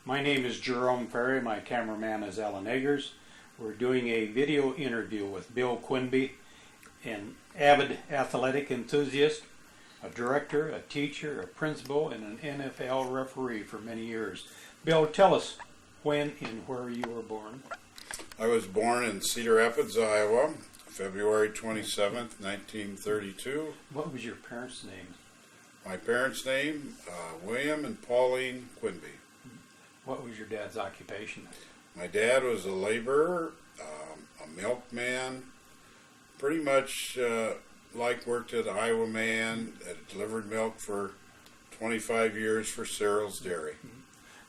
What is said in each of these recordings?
My name is Jerome Ferry. My cameraman is Alan Eggers. We're doing a video interview with Bill Quinby, an avid athletic enthusiast, a director, a teacher, a principal, and an NFL referee for many years. Bill, tell us when and where you were born. I was born in Cedar Rapids, Iowa, February 27th, 1932. What was your parents' name? My parents' name, William and Pauline Quinby. What was your dad's occupation? My dad was a laborer, a milkman, pretty much worked at Iowa Man, delivered milk for 25 years for Cyril's Dairy.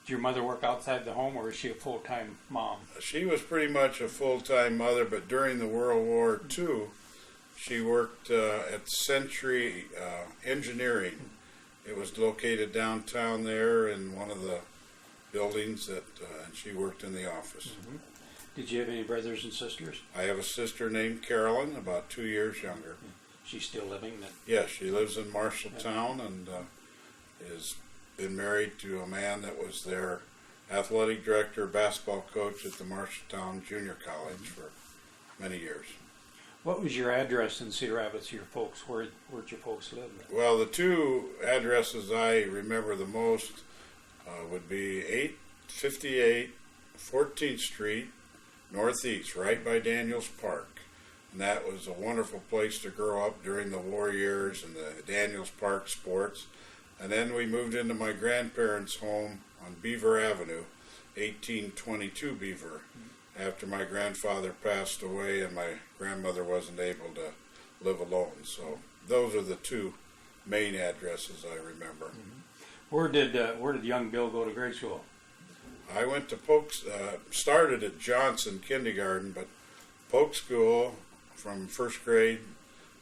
Did your mother work outside the home, or was she a full-time mom? She was pretty much a full-time mother, but during the World War II, she worked at Century Engineering. It was located downtown there in one of the buildings and she worked in the office. Mm-hmm. Did you have any brothers and sisters? I have a sister named Carolyn, about 2 years younger. She's still living then? Yes, she lives in Marshalltown and has been married to a man that was their athletic director, basketball coach at the Marshalltown Junior College for many years. What was your address in Cedar Rapids? Where'd your folks live? Well, the two addresses I remember the most would be 858 14th Street Northeast, right by Daniels Park. And that was a wonderful place to grow up during the war years and the Daniels Park sports. And then we moved into my grandparents' home on Beaver Avenue, 1822 Beaver, after my grandfather passed away and my grandmother wasn't able to live alone. So those are the two main addresses I remember. Mm-hmm. Where did young Bill go to grade school? I went to started at Johnson Kindergarten, but Polk School from first grade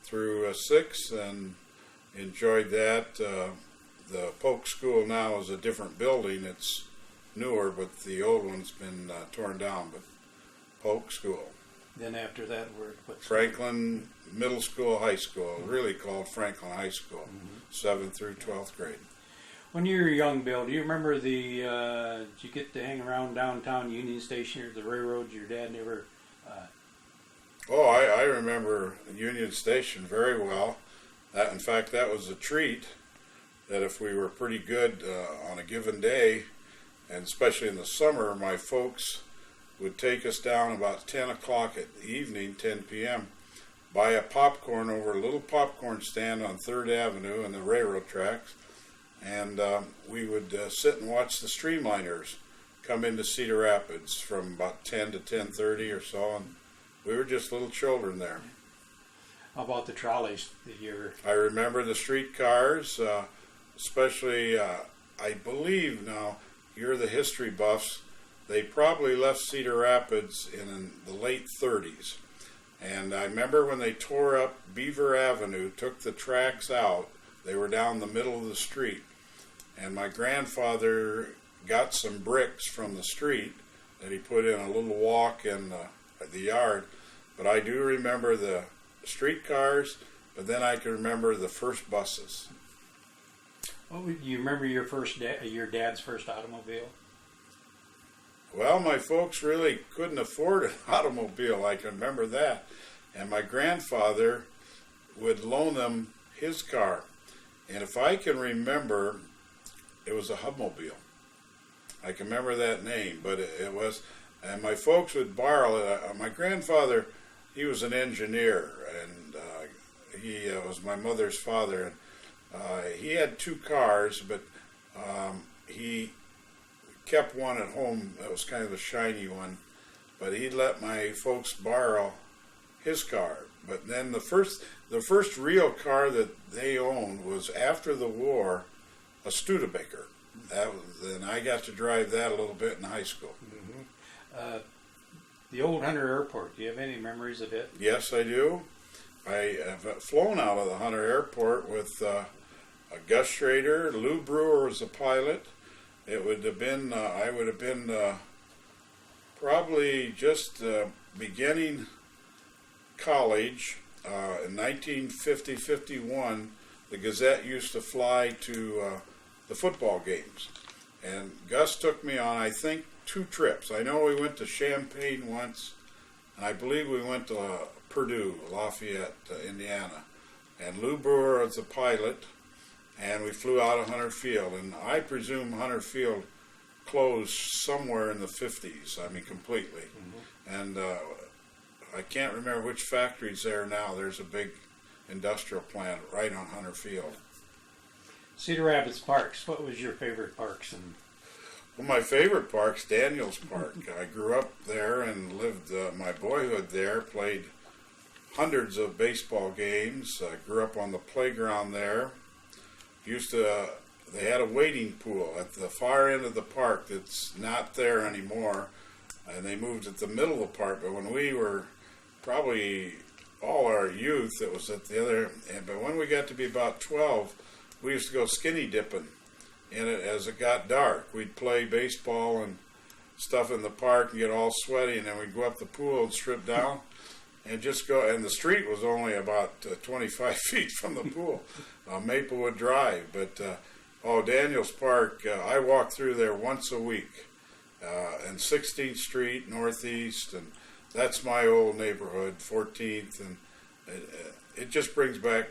through sixth, and enjoyed that. The Polk School now is a different building. It's newer, but the old one's been torn down. But Polk School. Then after that, Franklin Middle School, High School, really called Franklin High School, 7th through 12th grade. When you were young, Bill, do you remember did you get to hang around downtown Union Station or the railroads? Your dad never... I remember Union Station very well. In fact, that was a treat, that if we were pretty good on a given day, and especially in the summer, my folks would take us down about 10 o'clock at the evening, 10 p.m., buy a popcorn over a little popcorn stand on 3rd Avenue and the railroad tracks, and we would sit and watch the streamliners come into Cedar Rapids from about 10 to 10:30 or so, and we were just little children there. How about the trolleys that you ever... I remember the streetcars, especially, I believe now, you're the history buffs, they probably left Cedar Rapids in the late 30s. And I remember when they tore up Beaver Avenue, took the tracks out, they were down the middle of the street. And my grandfather got some bricks from the street that he put in a little walk in the yard. But I do remember the streetcars, but then I can remember the first buses. You remember your dad's first automobile? Well, my folks really couldn't afford an automobile. I can remember that. And my grandfather would loan them his car. And if I can remember, it was a Hubmobile. I can remember that name, but it was, and my folks would borrow it. My grandfather, he was an engineer, and he was my mother's father. And he had two cars, but he kept one at home that was kind of a shiny one, but he'd let my folks borrow his car. But then the first real car that they owned was after the war, a Studebaker. And I got to drive that a little bit in high school. Mm-hmm. The old Hunter Airport, do you have any memories of it? Yes, I do. I have flown out of the Hunter Airport with Gus Schrader. Lou Brewer was a pilot. It would have been, I would have been probably just beginning college. In 1950-51, the Gazette used to fly to the football games. And Gus took me on, I think, 2 trips. I know we went to Champaign once, and I believe we went to Purdue, Lafayette, Indiana. And Lou Brewer was the pilot, and we flew out of Hunter Field. And I presume Hunter Field closed somewhere in the 50s, I mean, completely. Mm-hmm. And I can't remember which factory's there now. There's a big industrial plant right on Hunter Field. Cedar Rapids Parks, what was your favorite parks? Well, my favorite park's Daniels Park. I grew up there and lived my boyhood there, played hundreds of baseball games. I grew up on the playground there. They had a wading pool at the far end of the park that's not there anymore, and they moved it to the middle of the park. But when we were probably all our youth, it was at the other end. But when we got to be about 12, we used to go skinny dipping in it as it got dark. We'd play baseball and stuff in the park and get all sweaty, and then we'd go up the pool and strip down and just go. And the street was only about 25 feet from the pool, Maplewood Drive. But Daniels Park, I walk through there once a week, and 16th Street Northeast, and that's my old neighborhood, 14th, and it just brings back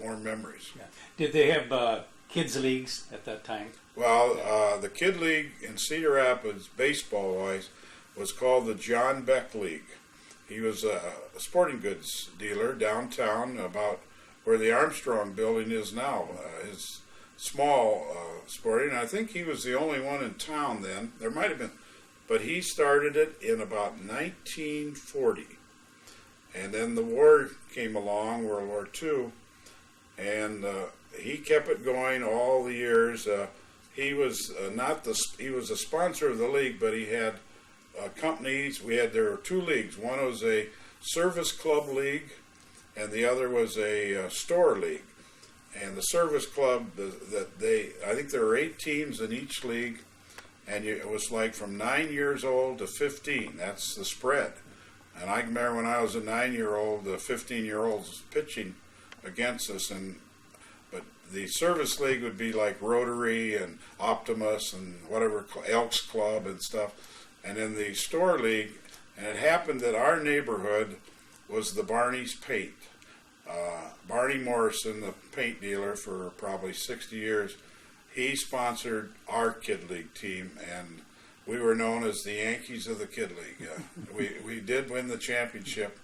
warm memories. Yeah. Did they have kids leagues at that time? Well, the Kid League in Cedar Rapids, baseball-wise, was called the John Beck League. He was a sporting goods dealer downtown, about where the Armstrong building is now. His small sporting, I think he was the only one in town then. There might have been, but he started it in about 1940. And then the war came along, World War II, and he kept it going all the years. He was he was a sponsor of the league, but he had companies. There were 2 leagues. One was a service club league, and the other was a store league. And the service club, I think there were 8 teams in each league, and it was like from 9 years old to 15. That's the spread. And I remember when I was a 9-year-old, the 15-year-olds pitching against us, but the service league would be like Rotary and Optimus and whatever, Elks Club and stuff. And then the store league, and it happened that our neighborhood was the Barney's Paint. Barney Morrison, the paint dealer for probably 60 years, he sponsored our Kid League team, and we were known as the Yankees of the Kid League. We did win the championship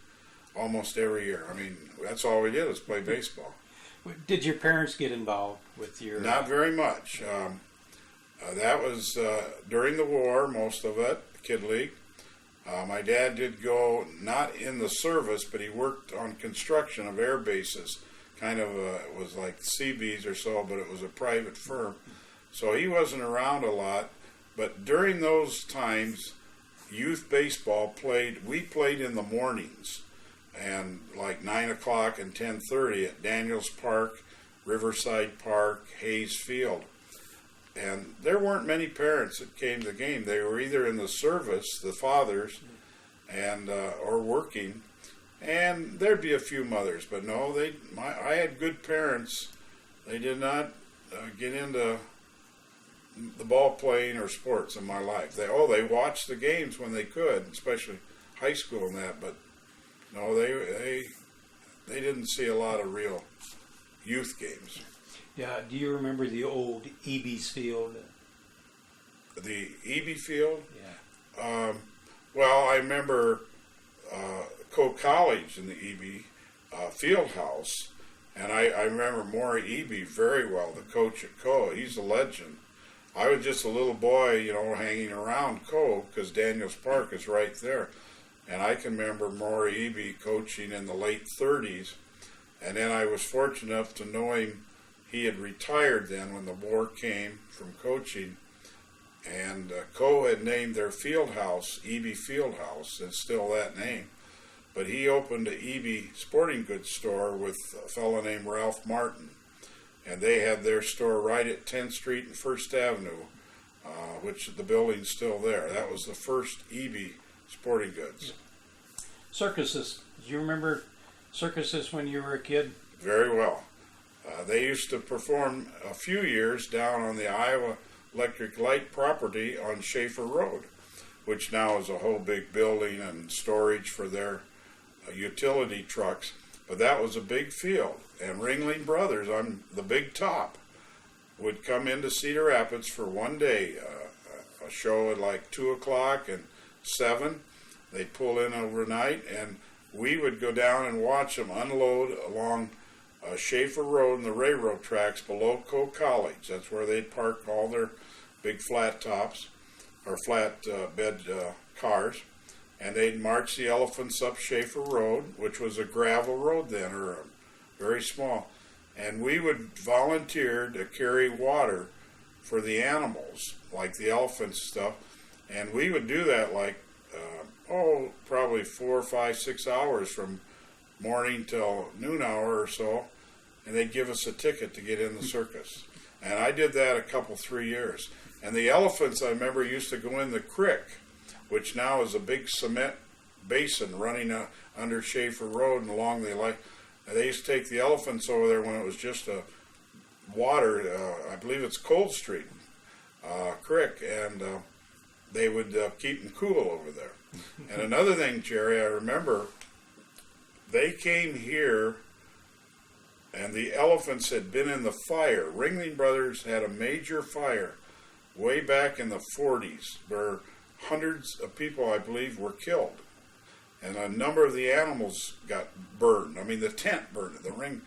almost every year. I mean, that's all we did was play baseball. Did your parents get involved with your... Not very much. That was during the war, most of it, Kid League. My dad did go, not in the service, but he worked on construction of air bases. Kind of, it was like Seabees or so, but it was a private firm. So he wasn't around a lot. But during those times, youth baseball we played in the mornings, and like 9 o'clock and 10:30 at Daniels Park, Riverside Park, Hayes Field. And there weren't many parents that came to the game. They were either in the service, the fathers, and or working, and there'd be a few mothers. But no, I had good parents. They did not get into the ball playing or sports in my life. They watched the games when they could, especially high school and that. But no, they didn't see a lot of real youth games. Yeah, do you remember the old Eby's Field? The Eby Field? Yeah. Well, I remember Coe College in the Eby field house, and I remember Maury Eby very well, the coach at Coe. He's a legend. I was just a little boy, hanging around Coe because Daniels Park is right there. And I can remember Maury Eby coaching in the late 30s, and then I was fortunate enough to know him. He had retired then when the war came from coaching, and Coe had named their field house Eby Field House. It's still that name. But he opened a Eby sporting goods store with a fellow named Ralph Martin, and they had their store right at 10th Street and 1st Avenue, which the building's still there. That was the first Eby sporting goods. Circuses. Do you remember circuses when you were a kid? Very well. They used to perform a few years down on the Iowa electric light property on Schaefer Road, which now is a whole big building and storage for their utility trucks. But that was a big field, and Ringling Brothers, on the big top, would come into Cedar Rapids for one day, a show at like 2 o'clock and 7. They'd pull in overnight, and we would go down and watch them unload along Schaefer Road and the railroad tracks below Coe College. That's where they'd park all their big flat tops, or flat bed cars. And they'd march the elephants up Schaefer Road, which was a gravel road then, or very small. And we would volunteer to carry water for the animals, like the elephants stuff. And we would do that like, probably 4, 5, 6 hours from morning till noon hour or so. And they'd give us a ticket to get in the circus. And I did that a couple, 3 years. And the elephants, I remember, used to go in the creek, which now is a big cement basin running under Schaefer Road and along the light. They used to take the elephants over there when it was just a water, I believe it's Cold Street Creek, and they would keep them cool over there. And another thing, Jerry, I remember, they came here and the elephants had been in the fire. Ringling Brothers had a major fire way back in the 40s where hundreds of people, I believe, were killed. And a number of the animals got burned. I mean, the tent burned, the ring.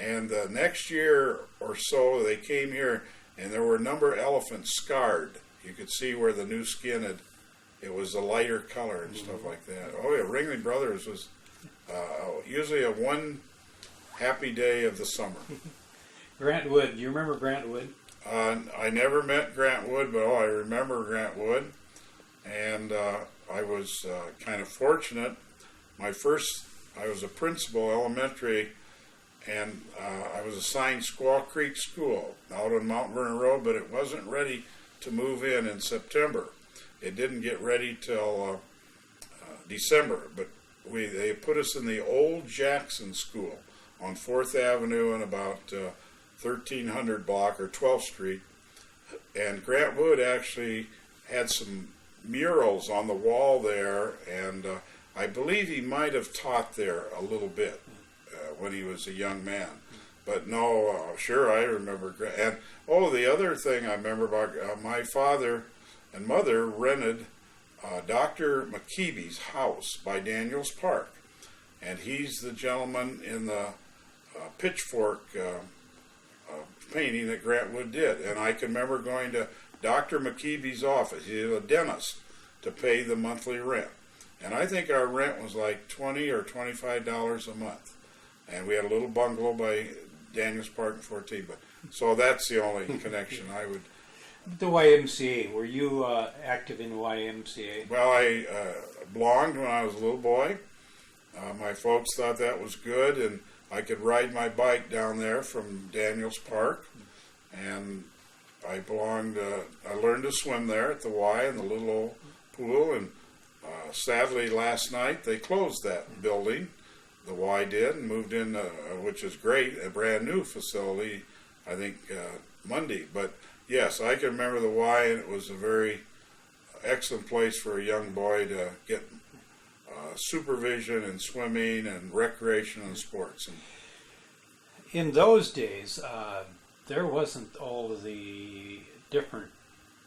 And the next year or so, they came here, and there were a number of elephants scarred. You could see where the new skin had, it was a lighter color and stuff like that. Oh, yeah, Ringling Brothers was usually a one happy day of the summer. Grant Wood, do you remember Grant Wood? I never met Grant Wood, but I remember Grant Wood. And I was kind of fortunate. I was a principal, elementary, and I was assigned Squaw Creek School out on Mount Vernon Road, but it wasn't ready to move in September. It didn't get ready till December, but they put us in the old Jackson School on 4th Avenue and about 1300 block or 12th Street. And Grant Wood actually had some murals on the wall there, and I believe he might have taught there a little bit when he was a young man. But no, sure, I remember. And the other thing I remember about my father and mother rented Dr. McKeeby's house by Daniels Park, and he's the gentleman in the pitchfork painting that Grant Wood did. And I can remember going to Dr. McKeeby's office. He was a dentist, to pay the monthly rent. And I think our rent was like $20 or $25 a month. And we had a little bungalow by Daniels Park in 14. But so that's the only connection I would. The YMCA, were you active in the YMCA? Well, I belonged when I was a little boy. My folks thought that was good, and I could ride my bike down there from Daniels Park. And I learned to swim there at the Y in the little old pool, and sadly last night they closed that building. The Y did, and moved in, which is great, a brand new facility, I think Monday. But yes, I can remember the Y, and it was a very excellent place for a young boy to get supervision and swimming and recreation and sports. In those days, there wasn't all of the different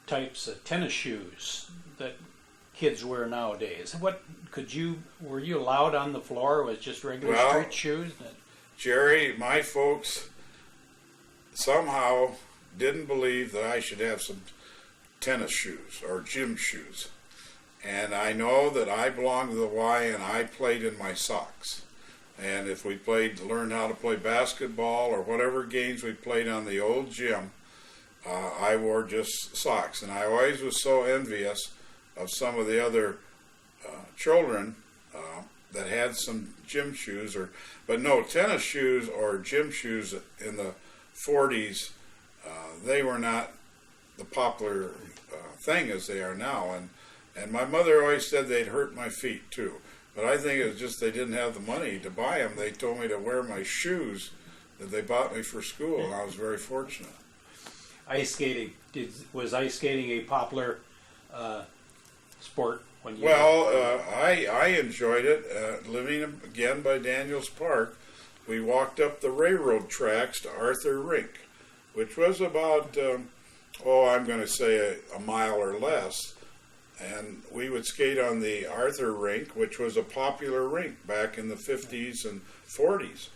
types of tennis shoes that kids wear nowadays. Were you allowed on the floor with just regular street shoes? Jerry, my folks somehow didn't believe that I should have some tennis shoes or gym shoes. And I know that I belonged to the Y, and I played in my socks. And if we learned how to play basketball or whatever games we played on the old gym, I wore just socks. And I always was so envious of some of the other children that had some gym shoes, but no, tennis shoes or gym shoes in the 40s, they were not the popular thing as they are now. And my mother always said they'd hurt my feet too. But I think it was just they didn't have the money to buy them. They told me to wear my shoes that they bought me for school, and I was very fortunate. ice skating. Was ice skating a popular sport when you? Well, I enjoyed it. Living again by Daniels Park, we walked up the railroad tracks to Arthur Rink, which was about, I'm going to say a mile or less. And we would skate on the Arthur Rink, which was a popular rink back in the 50s and 40s.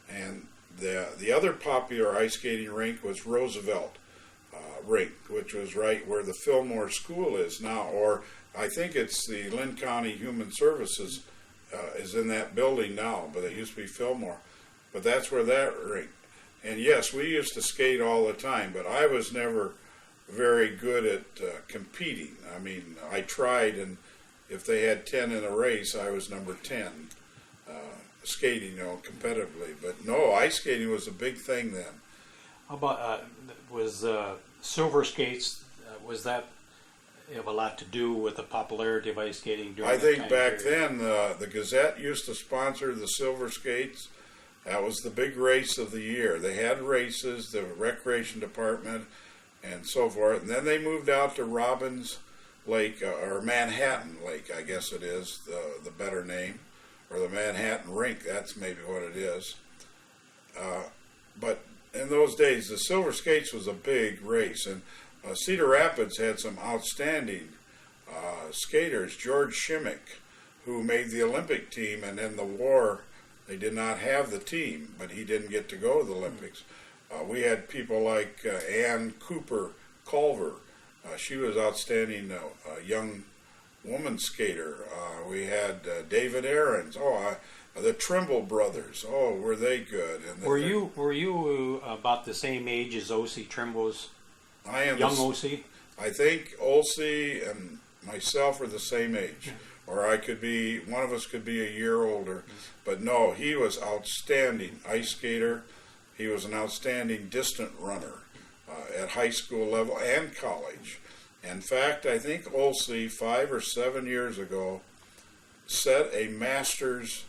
And the other popular ice skating rink was Roosevelt Rink, which was right where the Fillmore School is now, or I think it's the Linn County Human Services is in that building now, but it used to be Fillmore. But that's where that rink. And yes, we used to skate all the time, but I was never very good at competing. I mean, I tried, and if they had 10 in a race, I was number 10 skating, competitively. But no, ice skating was a big thing then. How about was silver skates? Was that have a lot to do with the popularity of ice skating during? I think back then the Gazette used to sponsor the silver skates. That was the big race of the year. They had races, the recreation department, and so forth. And then they moved out to Robbins Lake, or Manhattan Lake, I guess it is, the better name, or the Manhattan Rink, that's maybe what it is. But in those days, the silver skates was a big race, and Cedar Rapids had some outstanding skaters. George Shimmick, who made the Olympic team, and in the war, they did not have the team, but he didn't get to go to the Olympics. We had people like Ann Cooper Culver. She was outstanding young woman skater. We had David Aarons. The Trimble brothers. Oh, were they good? And were you about the same age as O.C. Trimble's? I am young O.C. I think O.C. and myself are the same age. Or one of us could be a year older. But no, he was outstanding ice skater. He was an outstanding distant runner at high school level and college. In fact, I think Olsey 5 or 7 years ago set a master's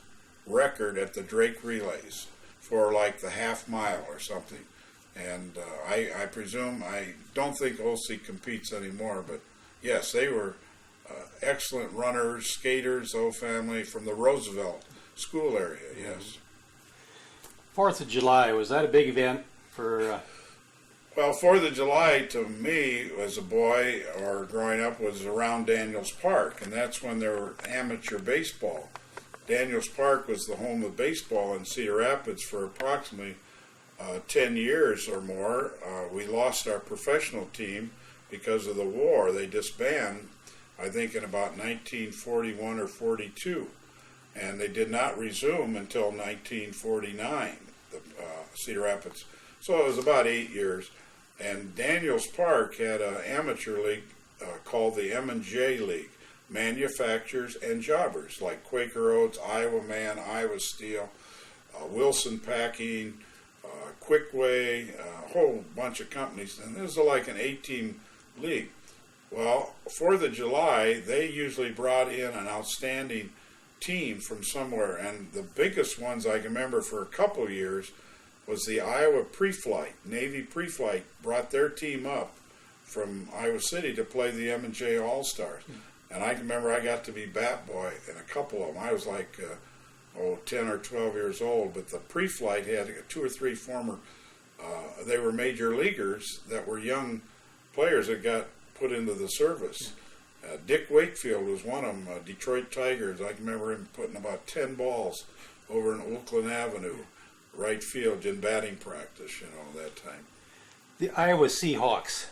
record at the Drake Relays for like the half mile or something. And I presume, I don't think Olsey competes anymore, but yes, they were excellent runners, skaters, the whole family from the Roosevelt School area, yes. 4th of July, was that a big event for... Well, 4th of July to me as a boy or growing up was around Daniels Park, and that's when there were amateur baseball. Daniels Park was the home of baseball in Cedar Rapids for approximately 10 years or more. We lost our professional team because of the war. They disbanded, I think, in about 1941 or 42, and they did not resume until 1949, Cedar Rapids. So it was about 8 years. And Daniels Park had an amateur league called the M&J League, manufacturers and jobbers, like Quaker Oats, Iowa Man, Iowa Steel, Wilson Packing, Quickway, a whole bunch of companies. And this is like an 8-team league. Well, 4th of July, they usually brought in an outstanding team from somewhere. And the biggest ones I can remember for a couple of years was the Iowa Pre-Flight. Navy Pre-Flight brought their team up from Iowa City to play the M&J All-Stars. And I can remember I got to be bat boy in a couple of them. I was like, 10 or 12 years old, but the Pre-Flight had 2 or 3 former, they were major leaguers that were young players that got put into the service. Dick Wakefield was one of them, Detroit Tigers. I can remember him putting about 10 balls over in Oakland Avenue, right field in batting practice, that time. The Iowa Seahawks.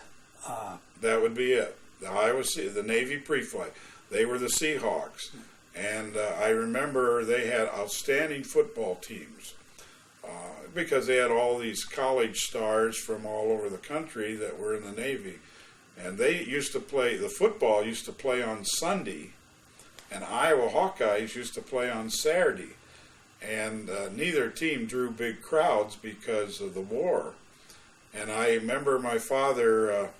That would be it. The Navy Pre-Flight. They were the Seahawks. And I remember they had outstanding football teams because they had all these college stars from all over the country that were in the Navy. And they used to play, the football used to play on Sunday, and Iowa Hawkeyes used to play on Saturday. And neither team drew big crowds because of the war. And I remember my father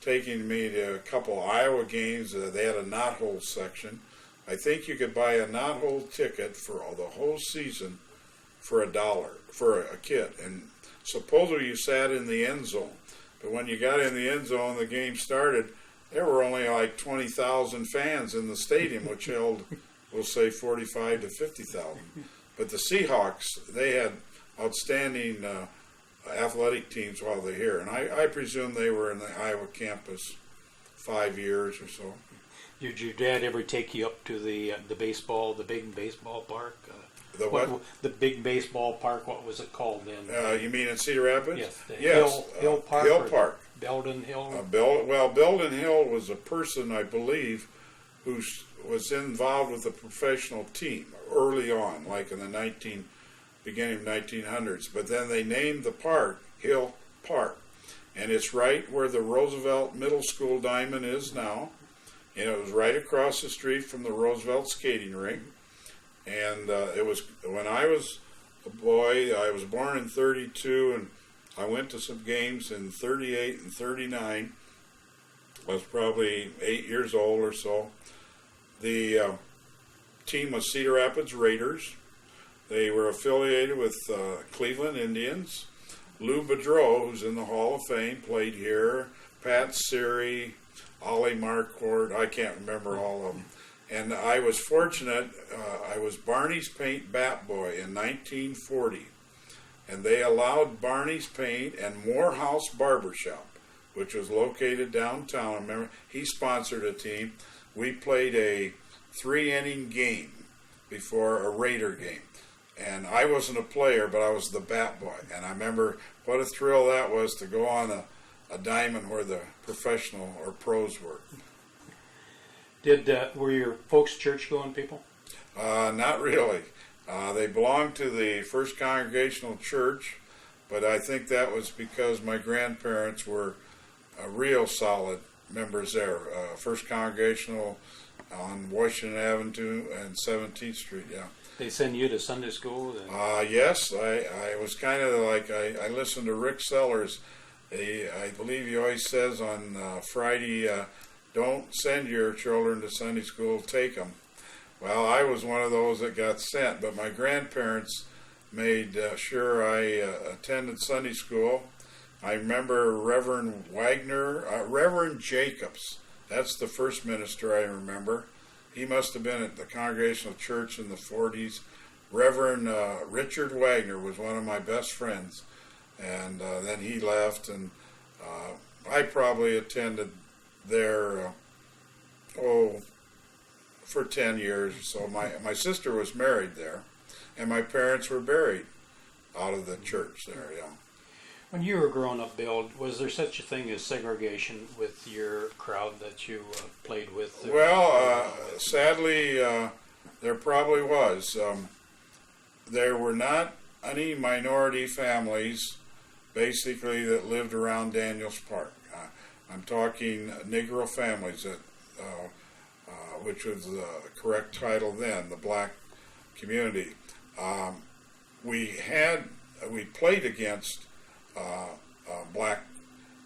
taking me to a couple of Iowa games. They had a knothole section. I think you could buy a knothole ticket for the whole season for $1 for a kid. And supposedly you sat in the end zone. But when you got in the end zone, the game started, there were only like 20,000 fans in the stadium, which held, we'll say, 45 to 50,000. But the Seahawks, they had outstanding athletic teams while they're here. And I presume they were in the Iowa campus 5 years or so. Did your dad ever take you up to the baseball, the big baseball park? The what? The big baseball park, what was it called then? You mean in Cedar Rapids? Yes. Hill Park? Hill Park. Belden Hill? Belden Hill was a person, I believe, who was involved with a professional team early on, like in the beginning of 1900s. But then they named the park Hill Park. And it's right where the Roosevelt Middle School diamond is now. And it was right across the street from the Roosevelt skating rink. And it was when I was a boy. I was born in 32, and I went to some games in 38 and 39. I was probably 8 years old or so. The team was Cedar Rapids Raiders. They were affiliated with Cleveland Indians. Lou Boudreau, who's in the Hall of Fame, played here. Pat Siri, Ollie Marquardt, I can't remember all of them. And I was fortunate, I was Barney's Paint bat boy in 1940. And they allowed Barney's Paint and Morehouse Barbershop, which was located downtown. I remember he sponsored a team. We played a 3-inning game before a Raider game. And I wasn't a player, but I was the bat boy. And I remember what a thrill that was to go on a diamond where the professional or pros were. Were your folks church-going people? Not really. They belonged to the First Congregational Church, but I think that was because my grandparents were real solid members there. First Congregational on Washington Avenue and 17th Street, yeah. They send you to Sunday school? Yes, I was kind of like, I listened to Rick Sellers. I believe he always says on Friday, don't send your children to Sunday school, take them. Well, I was one of those that got sent, but my grandparents made sure I attended Sunday school. I remember Reverend Reverend Jacobs. That's the first minister I remember. He must have been at the Congregational Church in the 40s. Reverend Richard Wagner was one of my best friends, and then he left, and I probably attended there, for 10 years or so. My sister was married there, and my parents were buried out of the church there, yeah. When you were growing up, Bill, was there such a thing as segregation with your crowd that you played with? Well, sadly, there probably was. There were not any minority families, basically, that lived around Daniels Park. I'm talking Negro families, which was the correct title then, the black community. We played against black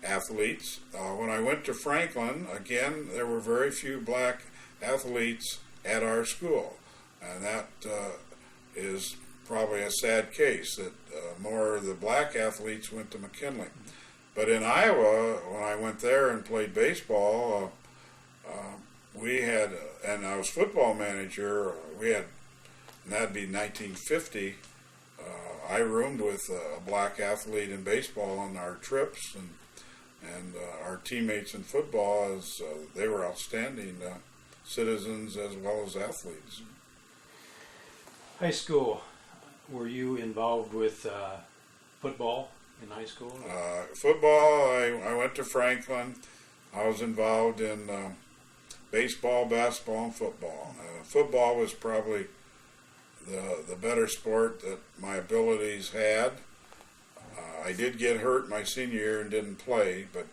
athletes. When I went to Franklin, again, there were very few black athletes at our school, and that is probably a sad case, that more of the black athletes went to McKinley. But in Iowa, when I went there and played baseball, we had, and I was football manager, and that'd be 1950, I roomed with a black athlete in baseball on our trips, and our teammates in football, as they were outstanding citizens as well as athletes. High school, were you involved with football in high school? Football, I went to Franklin. I was involved in baseball, basketball, and football. Football was probably the better sport that my abilities had. I did get hurt my senior year and didn't play, but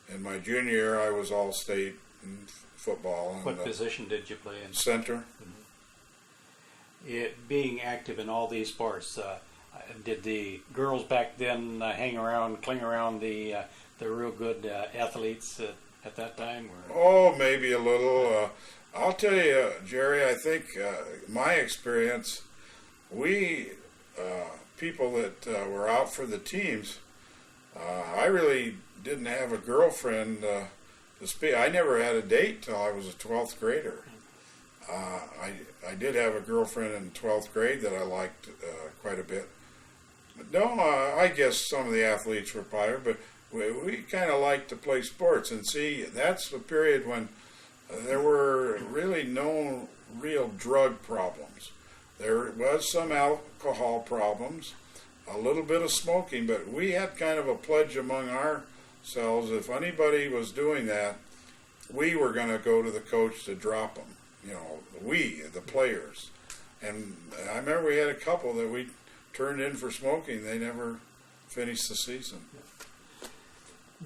in my junior year I was all-state in football. What position did you play in? Center. Mm-hmm. Being active in all these sports, did the girls back then cling around the real good athletes at that time? Oh, maybe a little. I'll tell you, Jerry, I think my experience, we people that were out for the teams, I really didn't have a girlfriend to speak. I never had a date till I was a 12th grader. I did have a girlfriend in 12th grade that I liked quite a bit. But no, I guess some of the athletes were popular, but we kind of liked to play sports. And see, that's the period when there were really no real drug problems. There was some alcohol problems, a little bit of smoking, but we had kind of a pledge among ourselves. If anybody was doing that, we were going to go to the coach to drop them. You know, we, the players. And I remember we had a couple that we turned in for smoking. They never finished the season.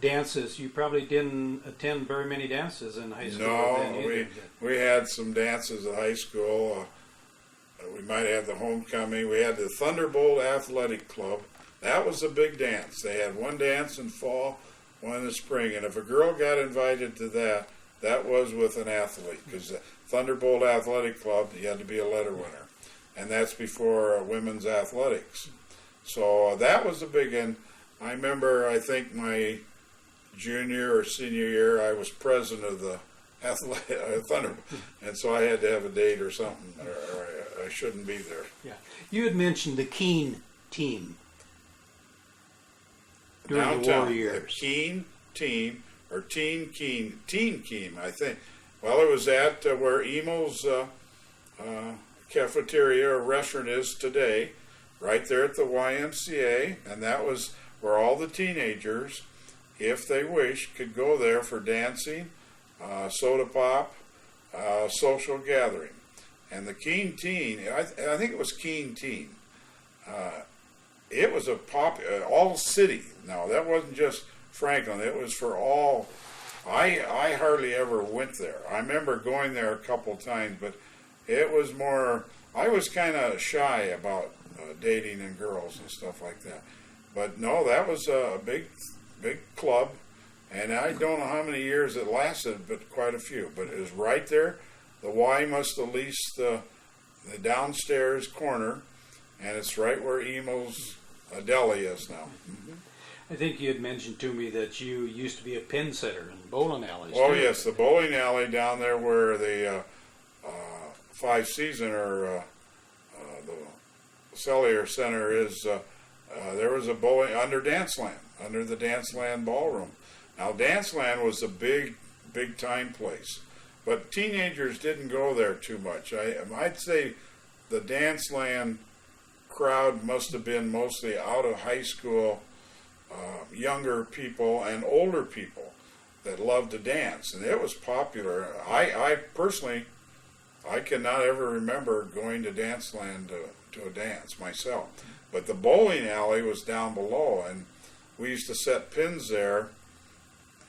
Dances, you probably didn't attend very many dances in high school. No, we had some dances at high school. We might have the homecoming. We had the Thunderbolt Athletic Club. That was a big dance. They had one dance in fall, one in the spring. And if a girl got invited to that, that was with an athlete. Because the Thunderbolt Athletic Club, you had to be a letter winner. And that's before women's athletics. So that was a big one. I remember, I think my junior or senior year, I was president of the Thunderbolt. And so I had to have a date or something, or I shouldn't be there. Yeah. You had mentioned the Keene team during Downtown, the war years. The Keene team, or Teen Keene, I think. Well, it was at where Emil's cafeteria or restaurant is today, right there at the YMCA, and that was where all the teenagers, if they wished, could go there for dancing, soda pop, social gathering. And the Keene Teen, I think it was Keene Teen. It was a all city. Now, that wasn't just Franklin. It was for all. I hardly ever went there. I remember going there a couple times, but it was more, I was kind of shy about dating and girls and stuff like that. But no, that was a big club. And I don't know how many years it lasted, but quite a few. But it was right there. The Y must have leased the downstairs corner, and it's right where Emil's deli is now. Mm-hmm. I think you had mentioned to me that you used to be a pin setter in bowling alleys. Oh, too. yes, the bowling alley down there where the Five Season or the Cellular Center is, there was a bowling under the Danceland Ballroom. Now, Danceland was a big time place, but teenagers didn't go there too much. I'd say the Danceland crowd must have been mostly out of high school, younger people and older people that loved to dance, and it was popular. I personally, I cannot ever remember going to Danceland to a dance myself, but the bowling alley was down below, and we used to set pins there.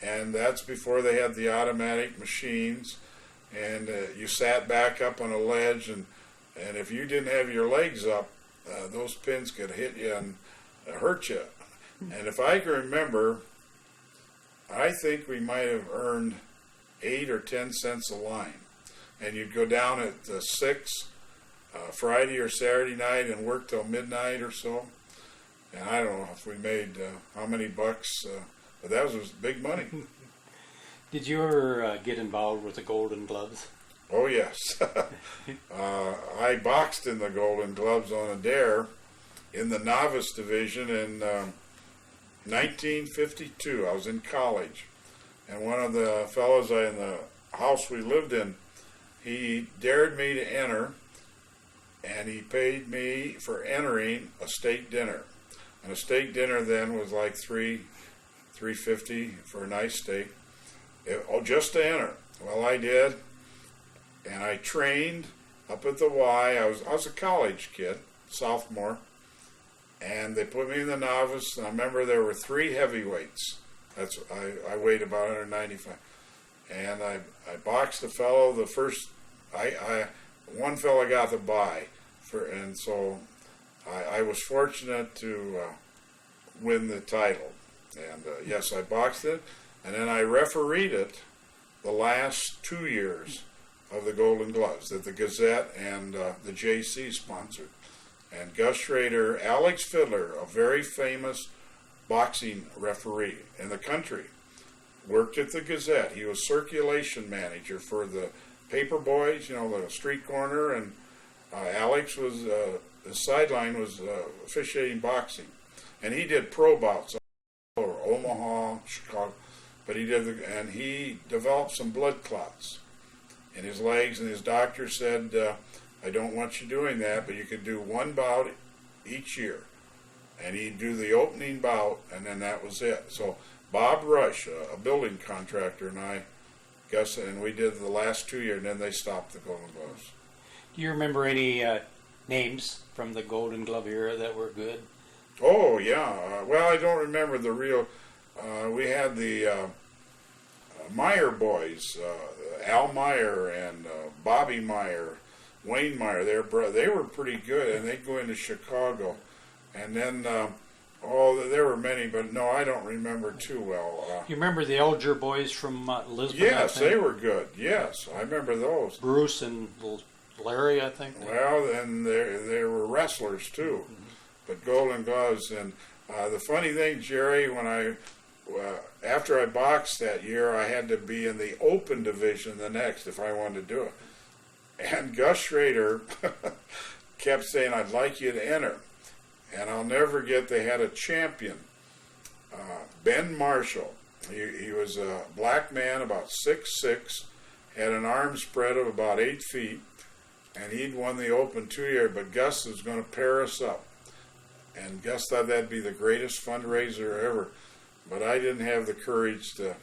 And that's before they had the automatic machines, and you sat back up on a ledge, and if you didn't have your legs up, those pins could hit you and hurt you. And if I can remember, I think we might have earned 8 or 10 cents a line. And you'd go down at 6 Friday or Saturday night and work till midnight or so. And I don't know if we made how many bucks. But that was big money. Did you ever get involved with the Golden Gloves? Oh, yes. I boxed in the Golden Gloves on a dare in the novice division in 1952. I was in college. And one of the fellows in the house we lived in, he dared me to enter, and he paid me for entering a steak dinner. And a steak dinner then was like $3.50 for a nice steak, just to enter. Well, I did, and I trained up at the Y. I was a college kid, sophomore, and they put me in the novice, and I remember there were 3 heavyweights. I weighed about 195, and I boxed a fellow. The first, one fellow got the bye, and so I was fortunate to win the title. And yes, I boxed it, and then I refereed it the last 2 years of the Golden Gloves that the Gazette and the JC sponsored. And Gus Schrader, Alex Fiddler, a very famous boxing referee in the country. Worked at the Gazette. He was circulation manager for the paper boys, the street corner, and Alex was, the sideline was officiating boxing. And he did pro bouts all over Omaha, Chicago, but he developed some blood clots in his legs, and his doctor said, I don't want you doing that, but you could do one bout each year. And he'd do the opening bout, and then that was it. So Bob Rush, a building contractor, and we did the last 2 years, and then they stopped the Golden Gloves. Do you remember any names from the Golden Glove era that were good? Oh, yeah. Well, I don't remember the real. We had the Meyer boys, Al Meyer and Bobby Meyer, Wayne Meyer. They were pretty good, and they'd go into Chicago. And then, there were many, but no, I don't remember too well. You remember the Elger boys from Lisbon? Yes, they were good. Yes, I remember those. Bruce and Larry, I think. Well, and they were wrestlers too, but Golden Gloves. And the funny thing, Jerry, after I boxed that year, I had to be in the open division the next if I wanted to do it. And Gus Schrader kept saying, I'd like you to enter. And I'll never forget, they had a champion, Ben Marshall. He was a black man, about 6'6", had an arm spread of about 8 feet, and he'd won the Open 2 years, but Gus was going to pair us up. And Gus thought that'd be the greatest fundraiser ever, but I didn't have the courage to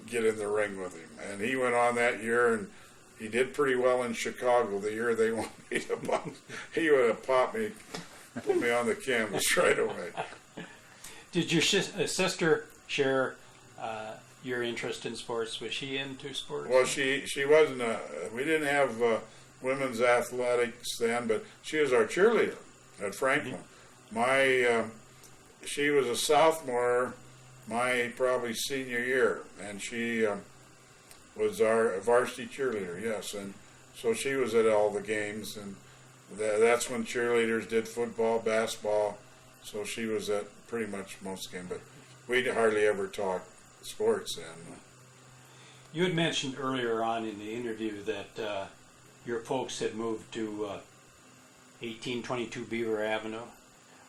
get in the ring with him. And he went on that year, and he did pretty well in Chicago the year they wanted me to box. He would have put me on the canvas right away. Did your sister share your interest in sports? Was she into sports? Well, she wasn't. We didn't have women's athletics then, but she was our cheerleader at Franklin. She was a sophomore, my probably senior year, and she was our varsity cheerleader. Yes, and so she was at all the games, and that's when cheerleaders did football, basketball. So she was at pretty much most games, but we hardly ever talked sports then. You had mentioned earlier on in the interview that your folks had moved to 1822 Beaver Avenue.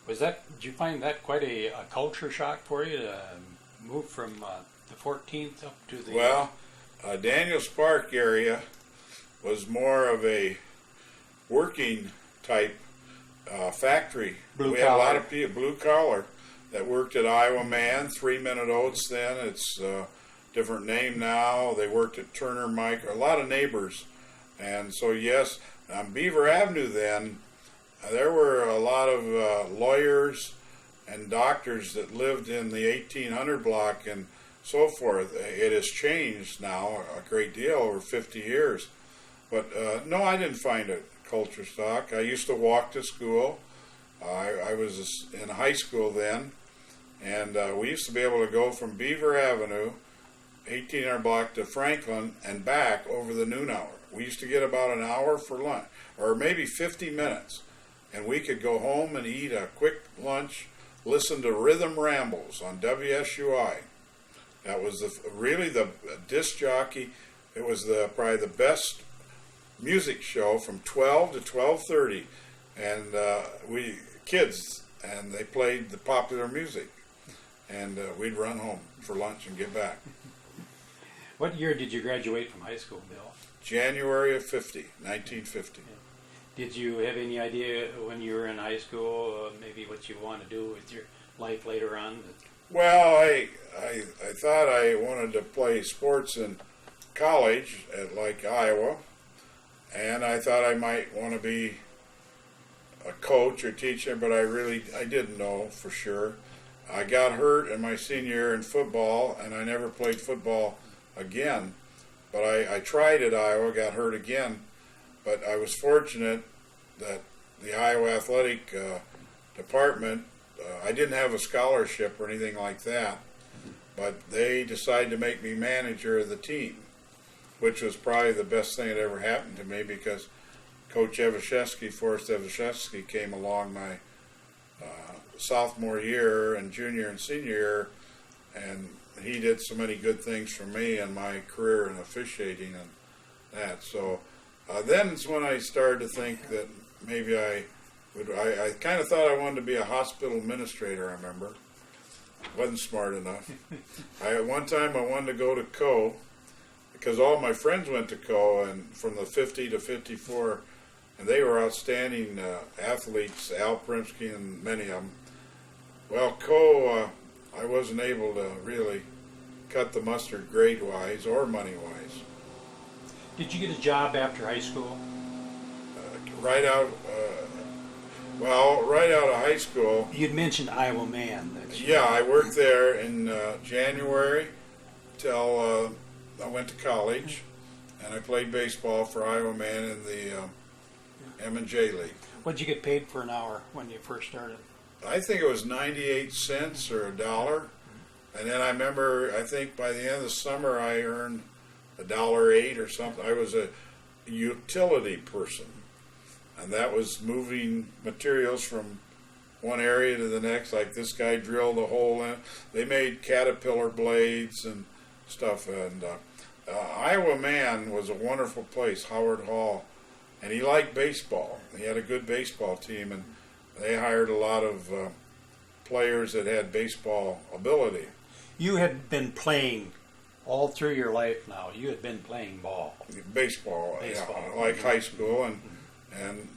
Did you find that quite a culture shock for you to move from the 14th up to the... Well, Daniels Park area was more of a working type factory. We had a lot of people, blue collar, that worked at Iowa Man, 3 Minute Oats then. It's a different name now. They worked at Turner Mike, a lot of neighbors. And so, yes, on Beaver Avenue then, there were a lot of lawyers and doctors that lived in the 1800 block and so forth. It has changed now a great deal over 50 years. But no, I didn't find it culture shock. I used to walk to school. I was in high school then, and we used to be able to go from Beaver Avenue, 1800 block, to Franklin and back over the noon hour. We used to get about an hour for lunch, or maybe 50 minutes, and we could go home and eat a quick lunch, listen to Rhythm Rambles on WSUI. That was really the disc jockey. It was probably the best music show from 12 to 12:30, and we kids, and they played the popular music, and we'd run home for lunch and get back. What year did you graduate from high school, Bill? January of 1950. Did you have any idea when you were in high school maybe what you want to do with your life later on? Well, I thought I wanted to play sports in college at Iowa, and I thought I might want to be a coach or teacher, but I didn't know for sure. I got hurt in my senior year in football, and I never played football again. But I tried at Iowa, got hurt again. But I was fortunate that the Iowa athletic department, I didn't have a scholarship or anything like that, but they decided to make me manager of the team, which was probably the best thing that ever happened to me, because Coach Forrest Evashevsky came along my sophomore year and junior and senior year, and he did so many good things for me and my career in officiating and that. So then it's when I started to think that maybe I kind of thought I wanted to be a hospital administrator, I remember. Wasn't smart enough. At one time I wanted to go to Co, because all my friends went to Co, and from the 50 to 54, and they were outstanding athletes, Al Primsky and many of them. Well, Co, I wasn't able to really cut the mustard grade-wise or money-wise. Did you get a job after high school? Right out of high school. You'd mentioned Iowa Man. Yeah, I worked there in January till I went to college, and I played baseball for Iowa Man in the M&J League. What did you get paid for an hour when you first started? I think it was 98 cents or $1. And then I remember, I think by the end of the summer I earned $1.08 or something. I was a utility person, and that was moving materials from one area to the next. Like this guy drilled a hole in it. They made Caterpillar blades and stuff. And Iowa Man was a wonderful place, Howard Hall, and he liked baseball. He had a good baseball team, and they hired a lot of players that had baseball ability. You had been playing all through your life now. You had been playing ball. Baseball. Yeah, like high school, and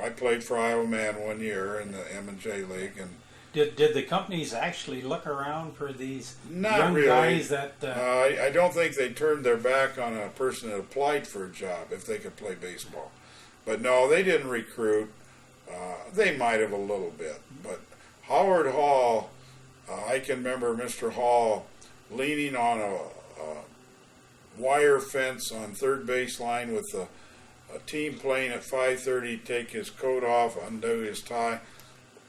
I played for Iowa Man 1 year in the M&J League. And did the companies actually look around for these young really. Guys that? I don't think they turned their back on a person that applied for a job if they could play baseball. But no, they didn't recruit. They might have a little bit, but Howard Hall, I can remember Mr. Hall leaning on a wire fence on third base line with a team playing at 5:30, take his coat off, undo his tie,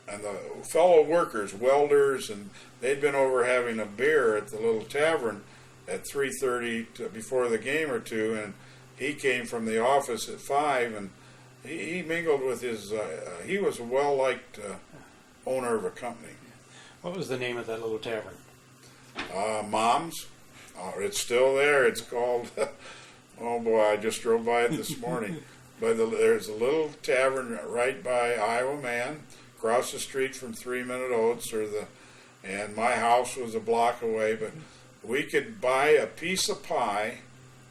and the fellow workers, welders, and they'd been over having a beer at the little tavern at 3:30 before the game or two, and he came from the office at 5, and he mingled with his, he was a well-liked owner of a company. What was the name of that little tavern? Mom's. It's still there. It's called, oh boy, I just drove by it this morning. But there's a little tavern right by Iowa Man, across the street from 3 Minute Oats, and my house was a block away, but we could buy a piece of pie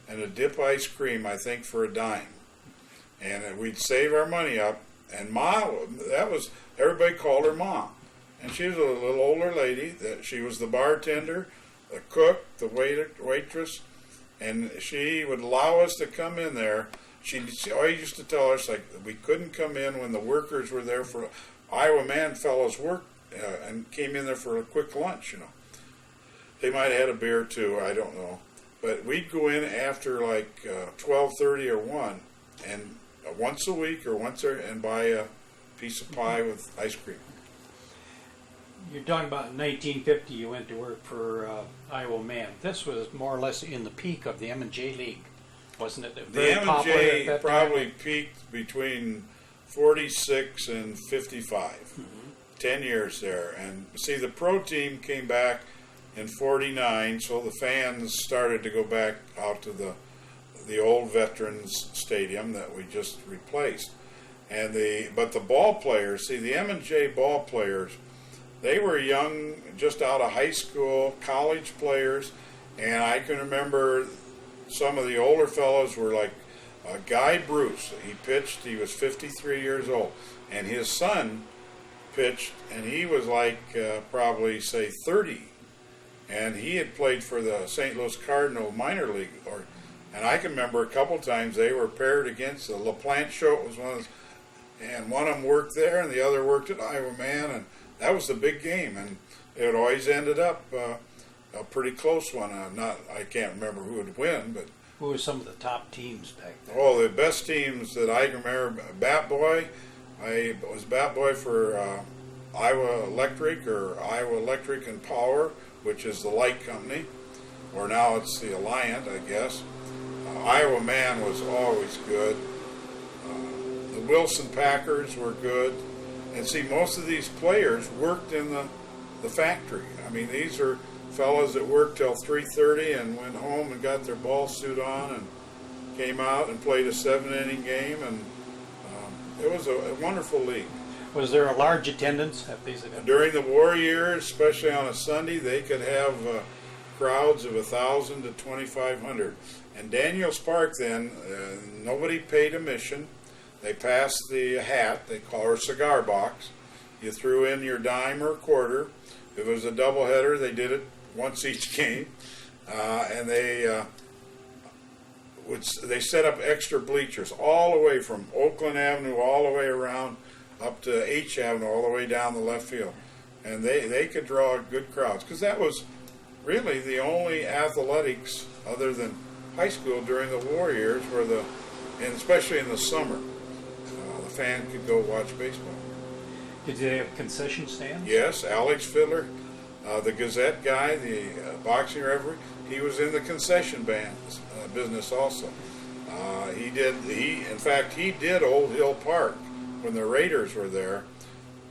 and a dip ice cream, I think, for $0.10. And we'd save our money up, and everybody called her Mom. And she was a little older lady. She was the bartender, the cook, the waitress, and she would allow us to come in there. She always used to tell us, like, we couldn't come in when the workers were there for Iowa Man fellows worked and came in there for a quick lunch, They might have had a beer too, I don't know. But we'd go in after like 12:30 or 1, and once a week or and buy a piece of pie with ice cream. You're talking about in 1950 you went to work for Iowa Man. This was more or less in the peak of the M&J League, wasn't it? The M&J probably peaked between 46 and 55. 10 years there. And see, the pro team came back in 49, so the fans started to go back out to the old Veterans Stadium that we just replaced. But the ball players, see, the M&J ball players, they were young, just out of high school, college players, and I can remember some of the older fellows were like Guy Bruce. He pitched, he was 53 years old, and his son pitched, and he was like probably, say, 30, and he had played for the St. Louis Cardinal minor league, and I can remember a couple times they were paired against the LaPlante show. It was one of those, and one of them worked there, and the other worked at Iowa Man, and that was the big game, and it always ended up a pretty close one. I can't remember who would win, but who were some of the top teams back then? Oh, the best teams that I can remember. Bat Boy, I was bat boy for Iowa Electric or Iowa Electric and Power, which is the light company, or now it's the Alliant, I guess. Iowa Man was always good. The Wilson Packers were good. And see, most of these players worked in the factory. I mean, these are fellas that worked till 3:30 and went home and got their ball suit on and came out and played a 7-inning game, and it was a wonderful league. Was there a large attendance at these events? During the war years, especially on a Sunday, they could have crowds of 1,000 to 2,500. And Daniels Park then, nobody paid admission. They passed the hat, they call her cigar box. You threw in your dime or quarter. If it was a doubleheader, they did it once each game. And they set up extra bleachers all the way from Oakland Avenue all the way around up to H Avenue all the way down the left field. And they could draw good crowds, because that was really the only athletics other than high school during the war years and especially in the summer, the fan could go watch baseball. Did they have concession stands? Yes, Alex Fiddler, the Gazette guy, the boxing referee, he was in the concession business also. In fact, he did Old Hill Park when the Raiders were there,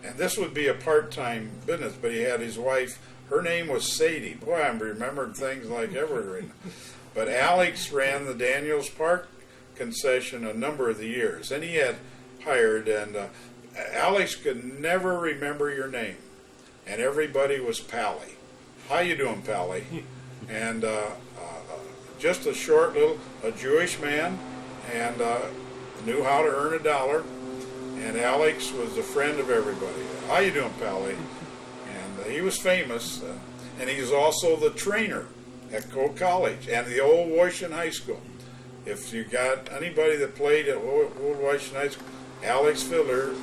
and this would be a part-time business, but he had his wife, her name was Sadie. Boy, I'm remembering things like ever right now. But Alex ran the Daniels Park concession a number of the years, and he had hired, and Alex could never remember your name, and everybody was Pally. How you doing, Pally? And just a short a Jewish man, and knew how to earn $1. And Alex was a friend of everybody. How you doing, Pally? And he was famous, and he was also the trainer at Cole College and the Old Washington High School. If you got anybody that played at Old Washington High School, Alex Fiddler,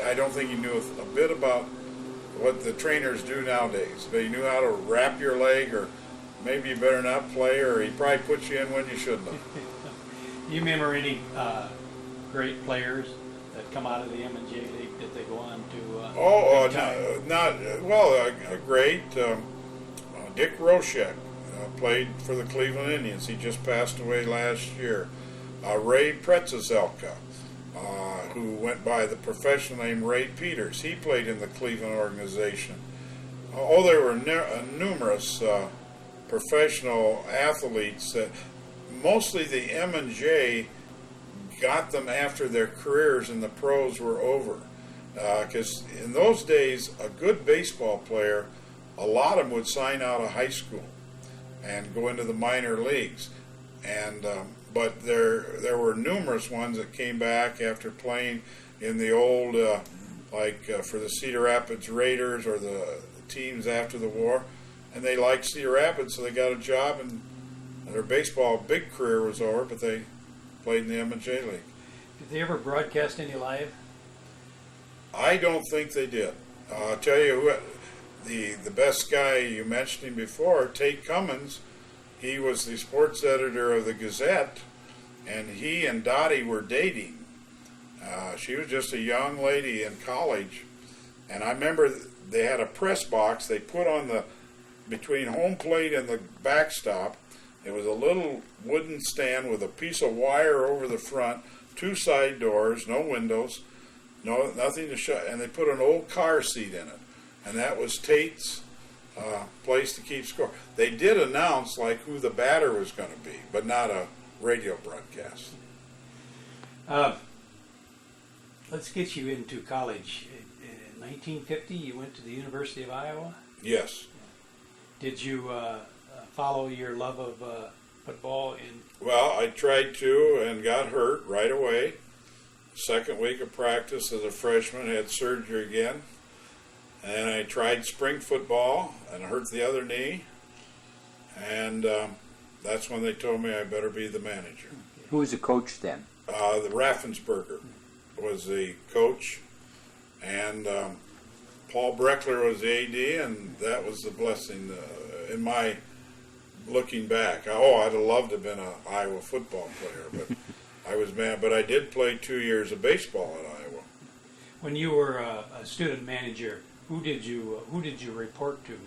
I don't think he knew a bit about what the trainers do nowadays, but he knew how to wrap your leg, or maybe you better not play, or he probably put you in when you shouldn't have. Do you remember any great players that come out of the M&J League? Did they go on to great. Dick Roshek played for the Cleveland Indians. He just passed away last year. Ray Pretzazelka, who went by the professional name Ray Peters. He played in the Cleveland organization. There were numerous professional athletes that mostly the M&J got them after their careers in the pros were over. Because in those days, a good baseball player, a lot of them would sign out of high school and go into the minor leagues. And but there were numerous ones that came back after playing in the old, for the Cedar Rapids Raiders or the teams after the war, and they liked Cedar Rapids, so they got a job, and their baseball big career was over, but they played in the M&J League. Did they ever broadcast any live? I don't think they did. I'll tell you what, the best guy, you mentioned him before, Tate Cummins. He was the sports editor of the Gazette, and he and Dottie were dating. She was just a young lady in college, and I remember they had a press box they put on between home plate and the backstop. It was a little wooden stand with a piece of wire over the front, 2 side doors, no windows, nothing to shut, and they put an old car seat in it, and that was Tate's place to keep score. They did announce who the batter was going to be, but not a radio broadcast. Let's get you into college. In 1950, you went to the University of Iowa? Yes. Did you follow your love of football? Well, I tried to and got hurt right away. Second week of practice as a freshman, had surgery again. And I tried spring football and hurt the other knee. And that's when they told me I better be the manager. Who was the coach then? The Raffensperger was the coach. And Paul Breckler was the AD, and that was the blessing in my looking back. I'd have loved to have been an Iowa football player, but I was mad. But I did play 2 years of baseball at Iowa. When you were a student manager, who did you report to?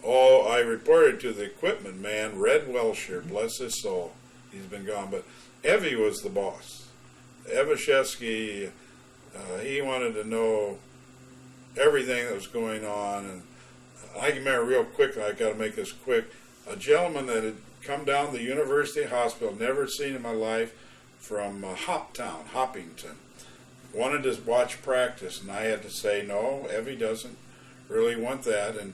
I reported to the equipment man, Red Welsher, bless his soul. He's been gone, but Evie was the boss. Evashevsky, he wanted to know everything that was going on. And I can remember real quickly, I got to make this quick, a gentleman that had come down to the University Hospital, never seen in my life, from Hopkinton, wanted to watch practice, and I had to say, no, Evie doesn't really want that. And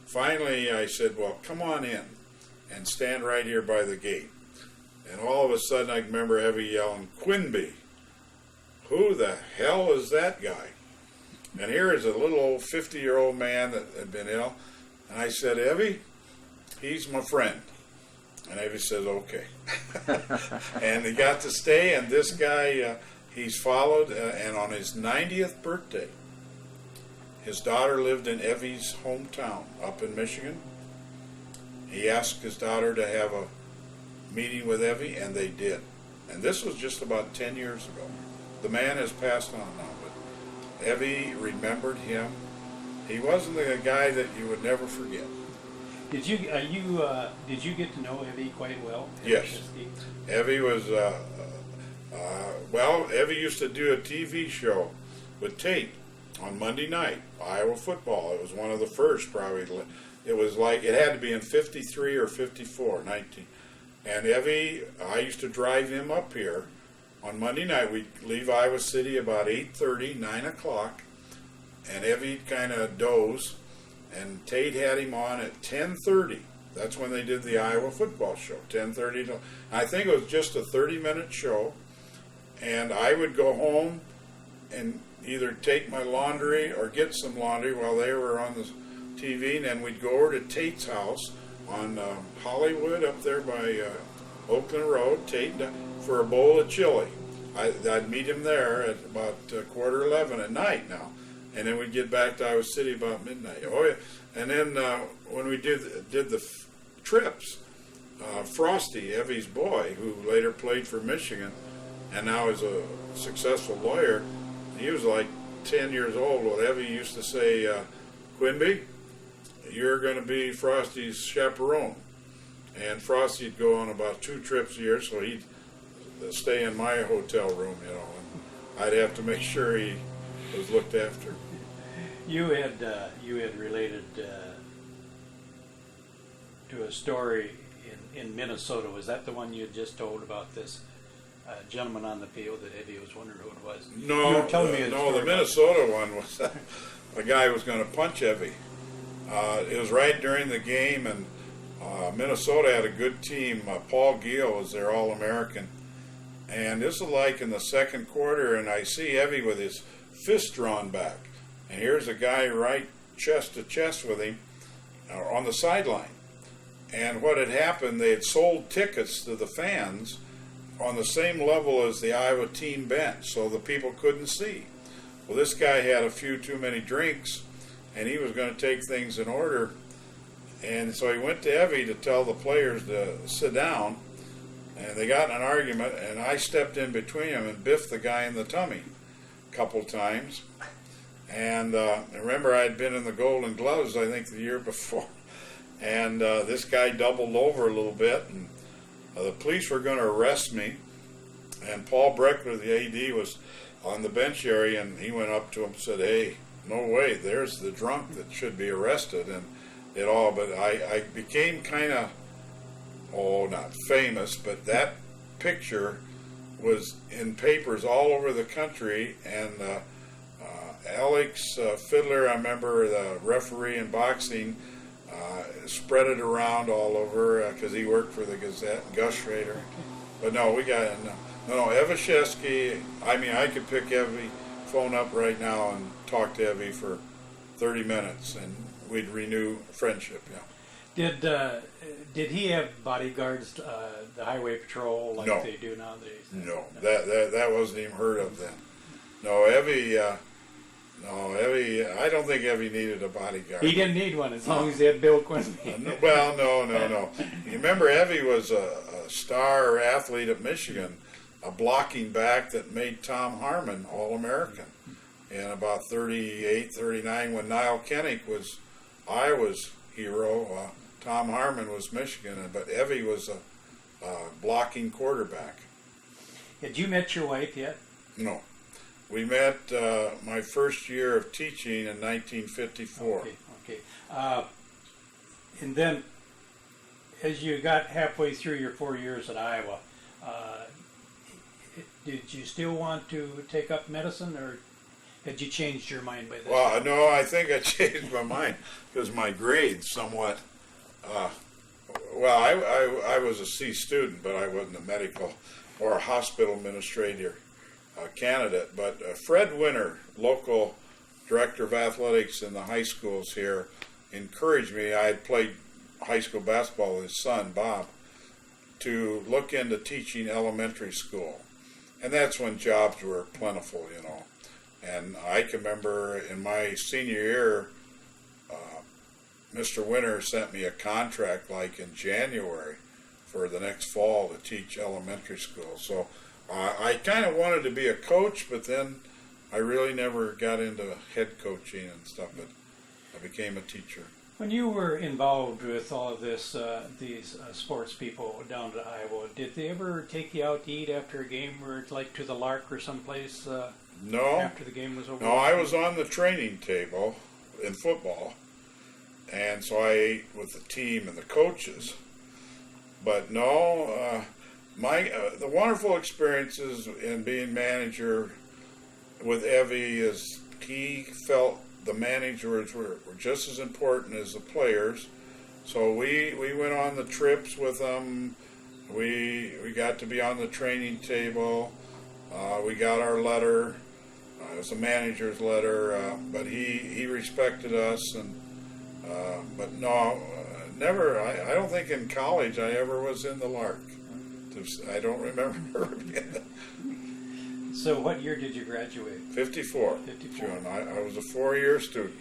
finally I said, well, come on in and stand right here by the gate. And all of a sudden I remember Evie yelling, Quinby, who the hell is that guy? And here is a little old 50-year-old man that had been ill. And I said, Evie, he's my friend. And Evie says, okay. And he got to stay, and this guy, he's followed, and on his 90th birthday, his daughter lived in Evie's hometown up in Michigan. He asked his daughter to have a meeting with Evie, and they did. And this was just about 10 years ago. The man has passed on now, but Evie remembered him. He wasn't a guy that you would never forget. Did you get to know Evie quite well? Yes. Evie was Evie used to do a TV show with Tate on Monday night, Iowa football. It was one of the first, probably. It was like, it had to be in 53 or 54, 19. And Evie, I used to drive him up here on Monday night. We'd leave Iowa City about 8:30, 9 o'clock, and Evie'd kind of doze, and Tate had him on at 10:30. That's when they did the Iowa football show, 10:30 to, I think it was just a 30-minute show, and I would go home and either take my laundry or get some laundry while they were on the TV, and then we'd go over to Tate's house on Hollywood up there by Oakland Road, Tate, for a bowl of chili. I'd meet him there at about 11:15 at night now, and then we'd get back to Iowa City about midnight. Oh yeah, and then when we did the trips, Frosty, Evie's boy, who later played for Michigan, and now is a successful lawyer, he was like 10 years old. Well, Evie used to say, Quinby, you're going to be Frosty's chaperone. And Frosty'd go on about 2 trips a year, so he'd stay in my hotel room, you know, and I'd have to make sure he was looked after. You had related to a story in Minnesota. Was that the one you had just told about this gentleman on the field that Evie was wondering who it was? No, you were telling me the Minnesota one was a guy was going to punch Evie. It was right during the game, and Minnesota had a good team. Paul Giel was their All-American. And this is like in the second quarter, and I see Evie with his fist drawn back. And here's a guy right chest to chest with him on the sideline. And what had happened, they had sold tickets to the fans on the same level as the Iowa team bench, so the people couldn't see. Well, this guy had a few too many drinks, and he was going to take things in order. And so he went to Evie to tell the players to sit down, and they got in an argument, and I stepped in between them and biffed the guy in the tummy a couple times. And remember, I'd been in the Golden Gloves, I think, the year before. And this guy doubled over a little bit, and the police were going to arrest me. And Paul Breckler, the AD, was on the bench area, and he went up to him and said, hey, no way, there's the drunk that should be arrested. And it all, but I became kind of, not famous, but that picture was in papers all over the country, and Alex Fiddler, I remember the referee in boxing, spread it around all over because he worked for the Gazette, Gus Schrader. But no, we got Evashevsky. I mean, I could pick Evie, phone up right now and talk to Evie for 30 minutes, and we'd renew friendship. Yeah. Did he have bodyguards, the highway patrol, like No. they do nowadays? No, that wasn't even heard of then. No, Evie. I don't think Evie needed a bodyguard. He didn't need one as long as he had Bill Quinby. Well, no. You remember, Evie was a star athlete at Michigan, a blocking back that made Tom Harmon All-American in about 38, 39, when Niall Kennick was Iowa's hero. Tom Harmon was Michigan, but Evie was a blocking quarterback. Had you met your wife yet? No. We met my first year of teaching in 1954. Okay. And then, as you got halfway through your 4 years at Iowa, did you still want to take up medicine, or had you changed your mind by then? Well, no, I think I changed my mind because my grades somewhat. Well, I was a C student, but I wasn't a medical or a hospital administrator candidate. But Fred Winter, local director of athletics in the high schools here, encouraged me. I had played high school basketball with his son, Bob, to look into teaching elementary school. And that's when jobs were plentiful, you know. And I can remember in my senior year, Mr. Winter sent me a contract like in January for the next fall to teach elementary school. So I kind of wanted to be a coach, but then I really never got into head coaching and stuff, but I became a teacher. When you were involved with all of this, these sports people down to Iowa, did they ever take you out to eat after a game, or like to the Lark or someplace? No. After the game was over? No, I was on the training table in football, and so I ate with the team and the coaches. But no, the wonderful experiences in being manager with Evie is he felt the managers were just as important as the players. So we went on the trips with them. We got to be on the training table. We got our letter. It was a manager's letter, but he respected us. And but no, never. I don't think in college I ever was in the Lark. I don't remember. So what year did you graduate? 54. 54. June. I was a 4-year student.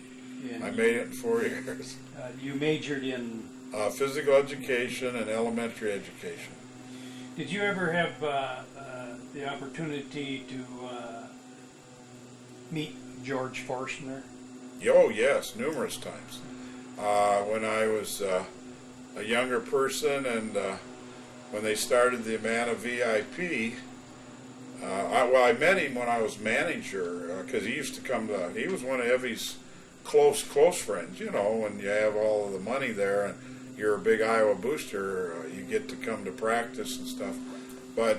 And I made it in 4 years. You majored in? Physical education and elementary education. Did you ever have the opportunity to meet George Forstner? Oh, yes, numerous times. When I was a younger person and when they started the Amana VIP, I met him when I was manager because he used to come to, he was one of Evie's close friends, you know, when you have all of the money there and you're a big Iowa booster, you get to come to practice and stuff. But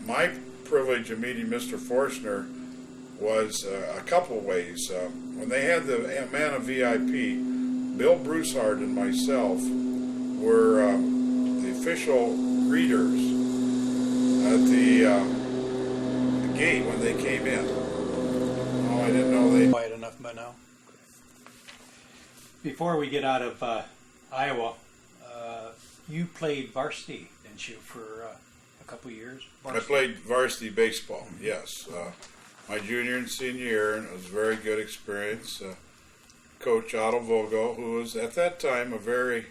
my privilege of meeting Mr. Forstner was a couple ways. When they had the Amana VIP, Bill Broussard and myself were the official greeters at the gate when they came in. Oh, I didn't know they... Quiet enough by now. Before we get out of Iowa, you played varsity, didn't you, for a couple of years? Varsity. I played varsity baseball, yes. My junior and senior year, and it was a very good experience. Coach Otto Vogel, who was at that time a very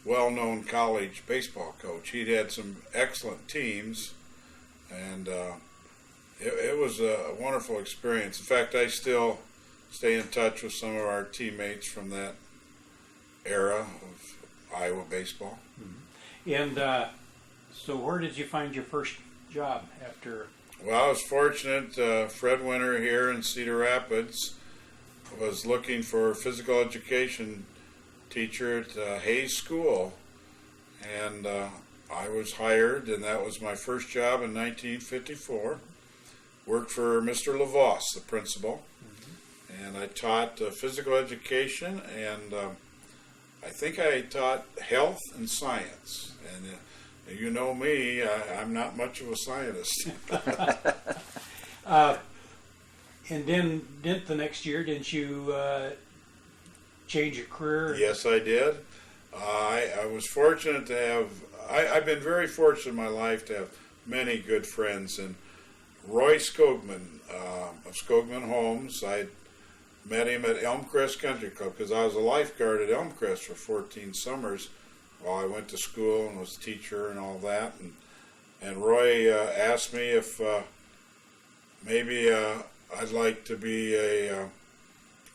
well-known college baseball coach. He'd had some excellent teams, and it was a wonderful experience. In fact, I still stay in touch with some of our teammates from that era of Iowa baseball. Mm-hmm. And so where did you find your first job after? Well, I was fortunate. Fred Winter here in Cedar Rapids was looking for a physical education teacher at Hayes School, and I was hired, and that was my first job in 1954. Worked for Mr. LaVoss, the principal, mm-hmm. and I taught physical education, and I think I taught health and science. And you know me, I'm not much of a scientist. And then the next year, didn't you change your career? Yes, I did. I was fortunate to have, I've been very fortunate in my life to have many good friends. And Roy Skogman of Skogman Homes, I met him at Elmcrest Country Club because I was a lifeguard at Elmcrest for 14 summers while I went to school and was a teacher and all that. And Roy asked me if maybe I'd like to be a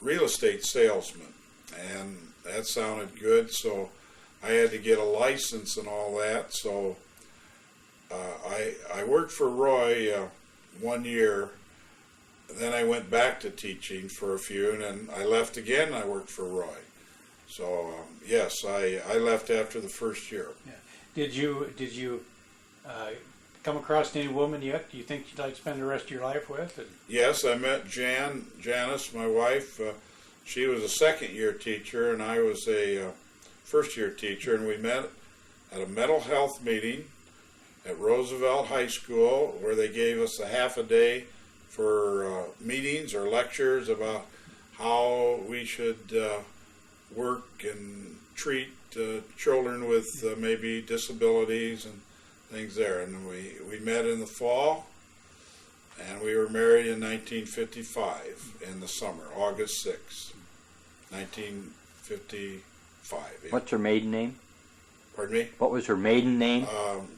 real estate salesman, and that sounded good, so I had to get a license and all that. So I worked for Roy 1 year then I went back to teaching for a few, and then I left again. And I worked for Roy. So yes, I left after the first year. Yeah. Did you come across any woman yet? Do you think you'd like to spend the rest of your life with? Yes, I met Janice, my wife. She was a second-year teacher, and I was a first-year teacher, and we met at a mental health meeting at Roosevelt High School, where they gave us a half a day for meetings or lectures about how we should work and treat children with maybe disabilities and things there. And we met in the fall, and we were married in 1955 in the summer, August 6th, 1955. Yeah. What's her maiden name? Pardon me? What was her maiden name?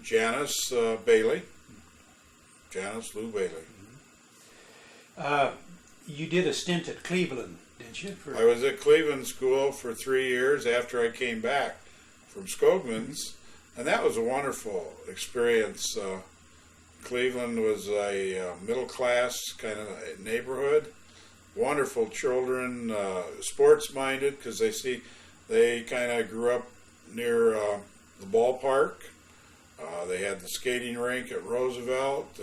Janice Bailey. Janice Lou Bailey. You did a stint at Cleveland, didn't you? I was at Cleveland School for 3 years after I came back from Skogman's, and that was a wonderful experience. Cleveland was a middle-class kind of neighborhood. Wonderful children, sports-minded, because they kind of grew up near the ballpark. They had the skating rink at Roosevelt.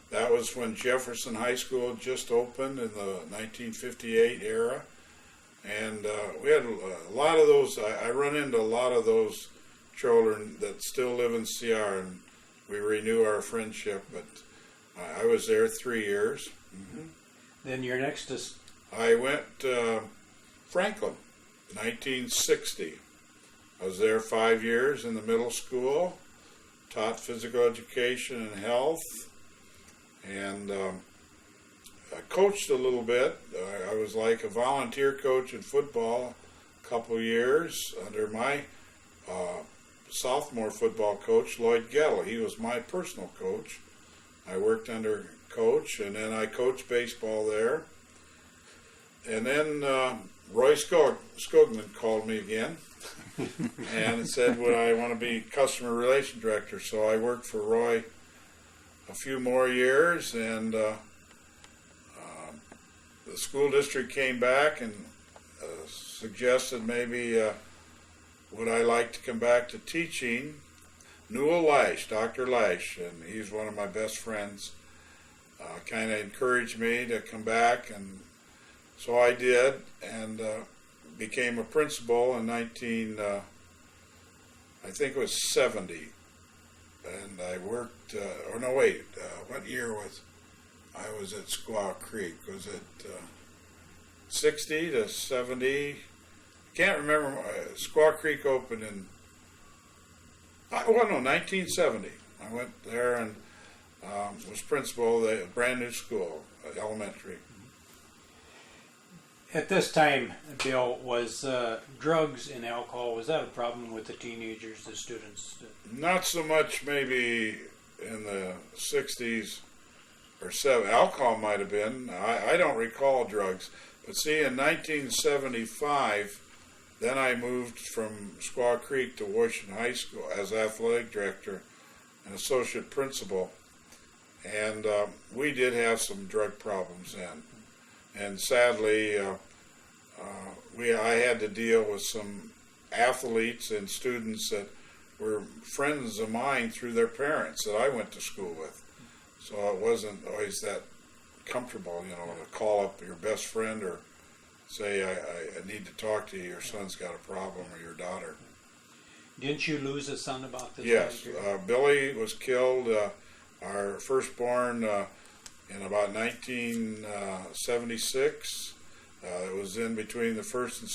That was when Jefferson High School just opened in the 1958 era. And we had a lot of those. I run into a lot of those children that still live in CR, and we renew our friendship. But I was there 3 years. Mm-hmm. Then your next is... I went Franklin, 1960. I was there 5 years in the middle school, taught physical education and health, and I coached a little bit. I was like a volunteer coach in football a couple years under my sophomore football coach, Lloyd Gettle. He was my personal coach. I worked under Coach, and then I coached baseball there. And then Roy Skogman called me again and said, would I want to be customer relation director? So I worked for Roy a few more years, and the school district came back and suggested maybe would I like to come back to teaching. Newell Lash, Dr. Lash, and he's one of my best friends, kind of encouraged me to come back, and so I did, and became a principal in I think it was 70, and I worked, what year was I was at Squaw Creek? Was it 60 to 70? Can't remember. Squaw Creek opened in, 1970. I went there and was principal of a brand new school, elementary. At this time, Bill, was drugs and alcohol, was that a problem with the teenagers, the students? Not so much maybe in the 60s or 70s. Alcohol might have been. I don't recall drugs. But see, in 1975, then I moved from Squaw Creek to Washington High School as athletic director and associate principal. And we did have some drug problems then. And sadly, I had to deal with some athletes and students that were friends of mine through their parents that I went to school with. So it wasn't always that comfortable, to call up your best friend or say, I need to talk to you, your son's got a problem, or your daughter. Didn't you lose a son about this? Yes, Billy was killed, our firstborn, in about 1976. It was in between the first and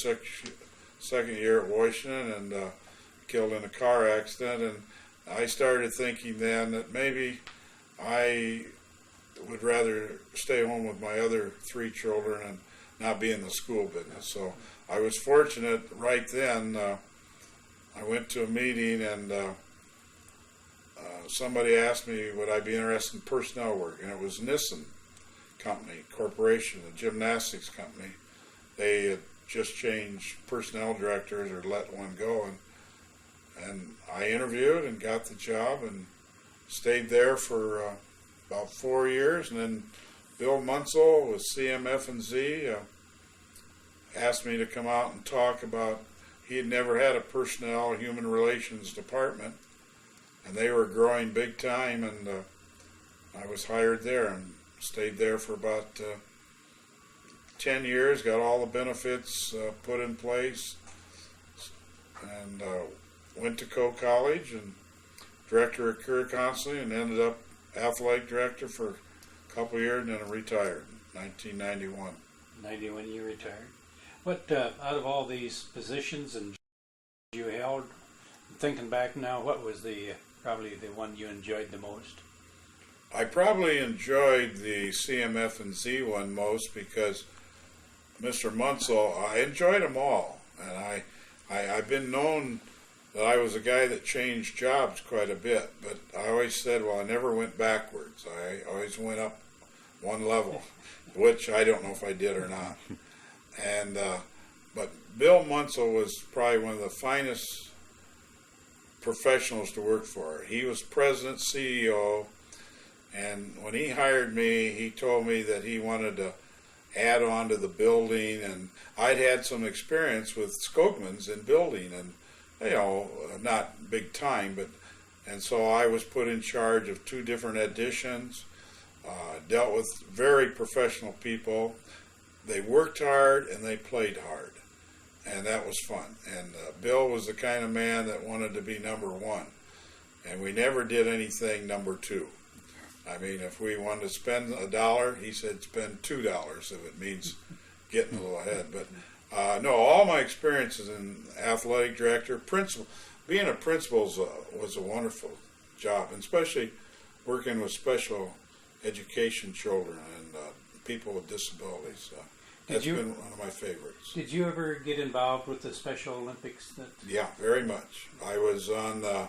second year at Washington, and killed in a car accident. And I started thinking then that maybe I would rather stay home with my other 3 children and not be in the school business. So I was fortunate right then. I went to a meeting, and somebody asked me would I be interested in personnel work, and it was Nissen Corporation, a gymnastics company. They had just changed personnel directors or let one go, and I interviewed and got the job and stayed there for about 4 years, and then Bill Munsell with CMF&Z asked me to come out and talk about, he had never had a personnel human relations department, and they were growing big time, and I was hired there and stayed there for about 10 years, got all the benefits put in place, and went to College and director of career counseling, and ended up athletic director for a couple of years, and then retired in 1991. 91 you retired. What, out of all these positions and you held, thinking back now, what was probably the one you enjoyed the most? I probably enjoyed the CMF&Z one most because Mr. Munsell, I enjoyed them all, and I've been known that I was a guy that changed jobs quite a bit, but I always said, well, I never went backwards. I always went up one level, which I don't know if I did or not. And but Bill Munsell was probably one of the finest professionals to work for. He was president, CEO, and when he hired me, he told me that he wanted to add on to the building, and I'd had some experience with Skogman's in building, and not big time, and so I was put in charge of 2 different additions, dealt with very professional people. They worked hard and they played hard, and that was fun. And Bill was the kind of man that wanted to be number 1, and we never did anything number 2. I mean, if we wanted to spend $1, he said spend $2 if it means getting a little ahead. But no, all my experiences in athletic director, principal, being a principal was a wonderful job, and especially working with special education children and people with disabilities. That's been one of my favorites. Did you ever get involved with the Special Olympics? Yeah, very much. I was on the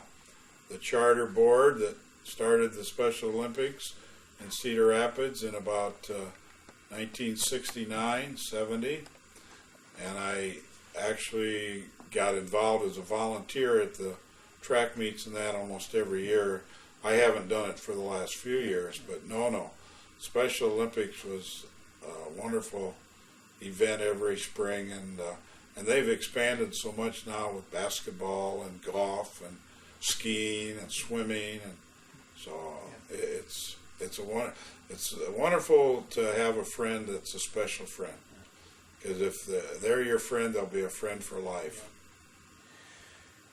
charter board that started the Special Olympics in Cedar Rapids in about 1969, 70, and I actually got involved as a volunteer at the track meets and that almost every year. I haven't done it for the last few years, but no. Special Olympics was a wonderful event every spring, and they've expanded so much now with basketball and golf and skiing and swimming, and so it's wonderful to have a friend that's a special friend, because if they're your friend, they'll be a friend for life.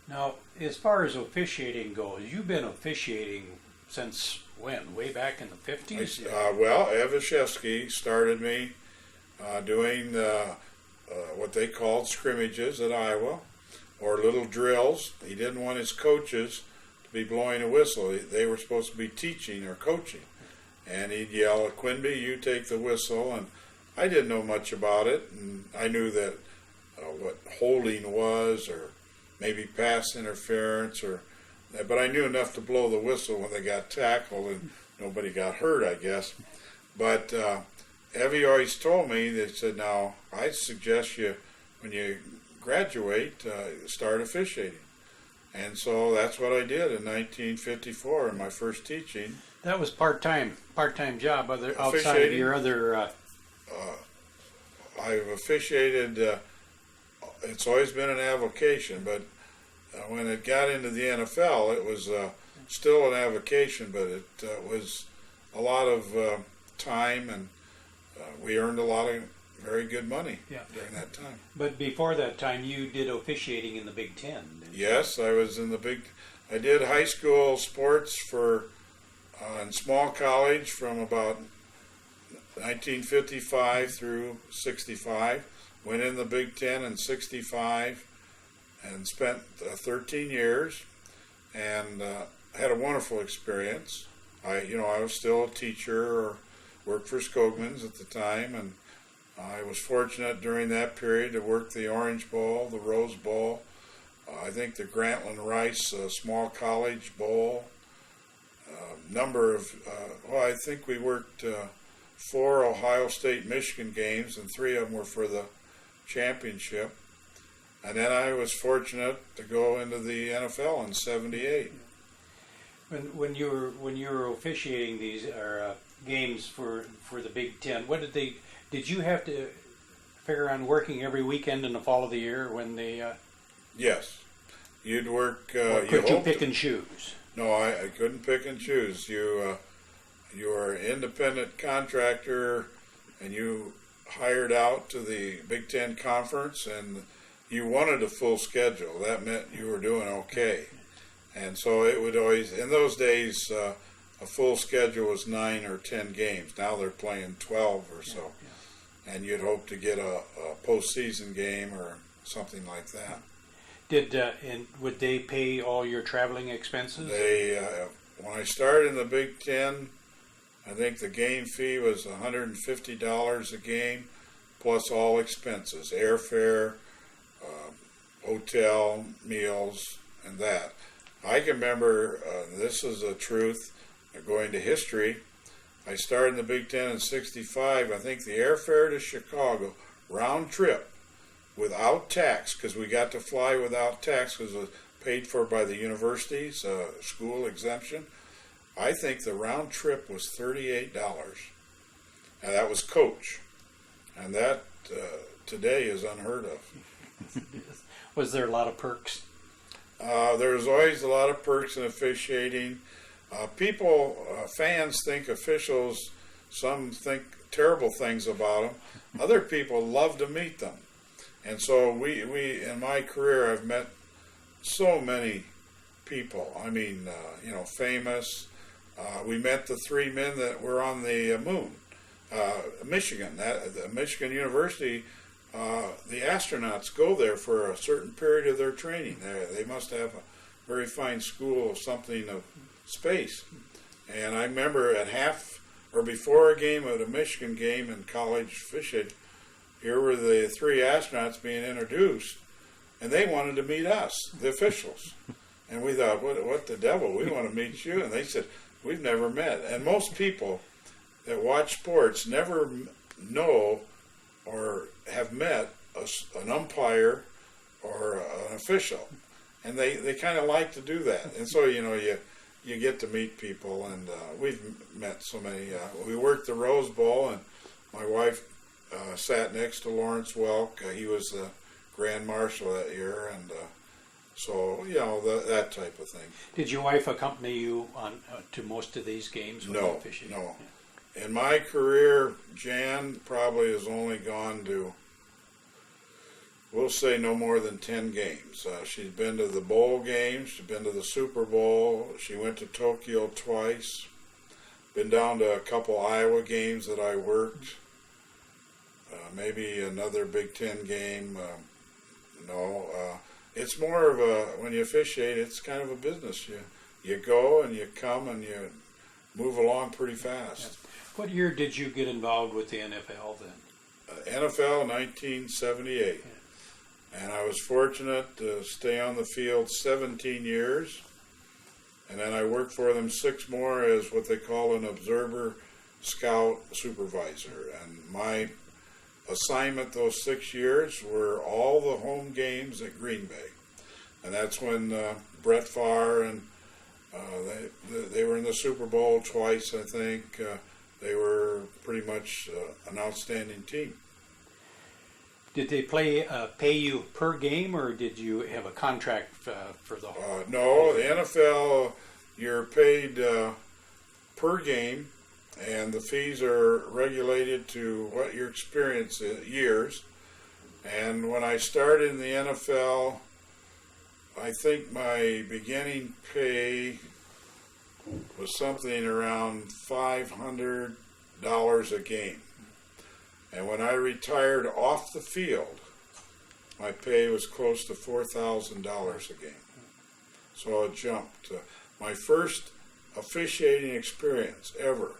Now, as far as officiating goes, you've been officiating since when? Way back in the 50s? Well, Evashevsky started me doing what they called scrimmages at Iowa, or little drills. He didn't want his coaches to be blowing a whistle. They were supposed to be teaching or coaching. And he'd yell at Quinby, you take the whistle. And I didn't know much about it, and I knew that what holding was, or maybe pass interference, but I knew enough to blow the whistle when they got tackled, and nobody got hurt, I guess. But Evie always told me, they said, now, I suggest you, when you graduate, start officiating. And so that's what I did in 1954 in my first teaching. That was part-time job outside of your other... I've officiated, it's always been an avocation, but when it got into the NFL, it was still an avocation, but it was a lot of time, and we earned a lot of very good money during that time. But before that time, you did officiating in the Big Ten, didn't you? Yes, I was in I did high school sports in small college from about 1955 through 65. Went in the Big Ten in 65 and spent 13 years, and had a wonderful experience. I was still a teacher, or worked for Skogman's at the time, and I was fortunate during that period to work the Orange Bowl, the Rose Bowl, I think the Grantland Rice Small College Bowl, I think we worked 4 Ohio State Michigan games, and 3 of them were for the championship. And then I was fortunate to go into the NFL in '78. When you were officiating these, or games for the Big Ten. What did you have to figure on working every weekend in the fall of the year when they? Yes, you'd work. Could you pick and choose? No, I couldn't pick and choose. You were an independent contractor, and you hired out to the Big Ten Conference, and you wanted a full schedule. That meant you were doing okay. And so it would always, in those days, a full schedule was 9 or 10 games. Now they're playing 12 or so. Yeah. And you'd hope to get a postseason game or something like that. And would they pay all your traveling expenses? They, when I started in the Big Ten, I think the game fee was $150 a game, plus all expenses, airfare, hotel, meals, and that. I can remember, this is the truth, going to history, I started in the Big Ten in '65. I think the airfare to Chicago, round trip, without tax, because we got to fly without tax because it was paid for by the universities, school exemption. I think the round trip was $38, and that was coach, and that today is unheard of. Was there a lot of perks? There's always a lot of perks in officiating. Fans think officials, some think terrible things about them. Other people love to meet them. And so we in my career, I've met so many people. I mean, famous. We met the 3 men that were on the moon. Michigan, Michigan University, the astronauts go there for a certain period of their training. They must have a very fine school of something of space. And I remember at before a game of the Michigan game in college fishing, here were the 3 astronauts being introduced, and they wanted to meet us, the officials. And we thought, what the devil? We want to meet you. And they said, we've never met. And most people that watch sports never know or have met an umpire or an official. And they kind of like to do that. And so, you get to meet people, and we've met so many. We worked the Rose Bowl, and my wife sat next to Lawrence Welk. He was the Grand Marshal that year, and so, that type of thing. Did your wife accompany you on to most of these games? No. Yeah. In my career, Jan probably has only gone to, we'll say, no more than 10 games. She's been to the bowl games. She's been to the Super Bowl. She went to Tokyo twice. Been down to a couple Iowa games that I worked. Maybe another Big Ten game. It's more of when you officiate, it's kind of a business. You go and you come and you move along pretty fast. Yeah. What year did you get involved with the NFL then? NFL 1978. Yeah. And I was fortunate to stay on the field 17 years. And then I worked for them 6 more as what they call an observer scout supervisor. And my assignment those 6 years were all the home games at Green Bay. And that's when Brett Favre and they were in the Super Bowl twice, I think. They were pretty much an outstanding team. Did they pay you per game, or did you have a contract for the whole? No, the NFL, you're paid per game, and the fees are regulated to what your experience is, years. And when I started in the NFL, I think my beginning pay was something around $500 a game. And when I retired off the field, my pay was close to $4,000 a game. So it jumped. My first officiating experience ever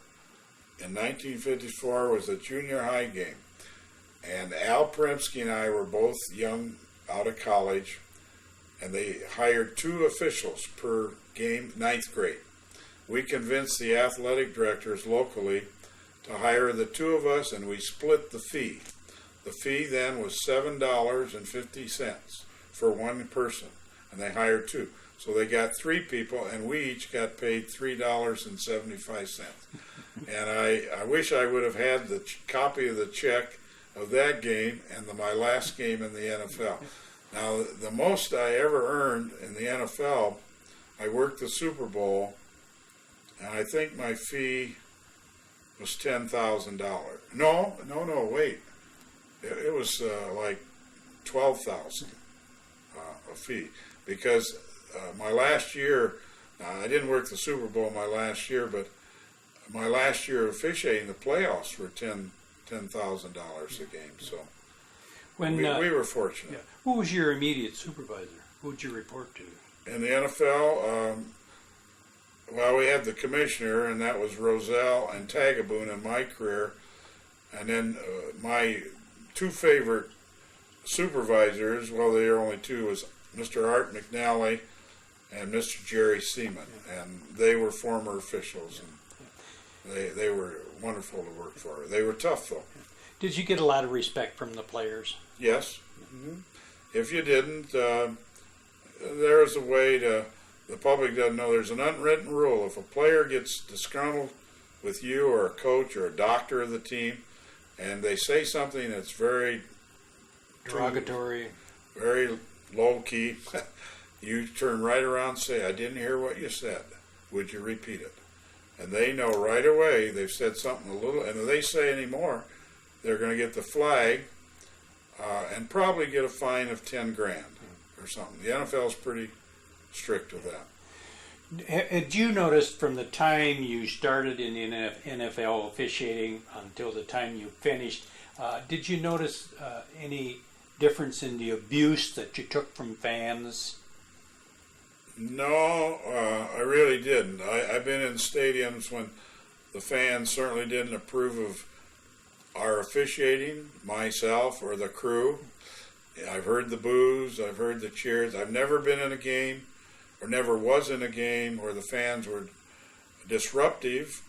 in 1954 was a junior high game. And Al Premsky and I were both young, out of college, and they hired 2 officials per game, 9th grade. We convinced the athletic directors locally to hire the 2 of us, and we split the fee. The fee then was $7.50 for one person, and they hired 2. So they got 3 people, and we each got paid $3.75. And I wish I would have had the copy of the check of that game and my last game in the NFL. Now, the most I ever earned in the NFL, I worked the Super Bowl, and I think my fee was $10,000. No, wait. It was like $12,000 a fee, because my last year, I didn't work the Super Bowl my last year, but my last year officiating the playoffs were $10,000 a game. So When we were fortunate. yeah. Who was your immediate supervisor? Who would you report to? In the NFL, well, we had the commissioner, and that was Roselle and Tagaboon in my career. And then my two favorite supervisors, well, they were only two, was Mr. Art McNally and Mr. Jerry Seaman. And they were former officials, and they were wonderful to work for. They were tough, though. Did you get a lot of respect from the players? Yes. Mm-hmm. If you didn't, there is a way to, the public doesn't know, there's an unwritten rule. If a player gets disgruntled with you or a coach or a doctor of the team, and they say something that's very Derogatory. very low key, you turn right around and say, I didn't hear what you said. Would you repeat it? And they know right away they've said something a little, and if they say any more, they're going to get the flag and probably get a fine of $10,000 or something. The NFL is pretty strict with that. Had you noticed from the time you started in the NFL officiating until the time you finished, did you notice any difference in the abuse that you took from fans? No, I really didn't. I've been in stadiums when the fans certainly didn't approve of our officiating, myself or the crew. I've heard the boos, I've heard the cheers. I've never been in a game, or never was in a game, where the fans were disruptive.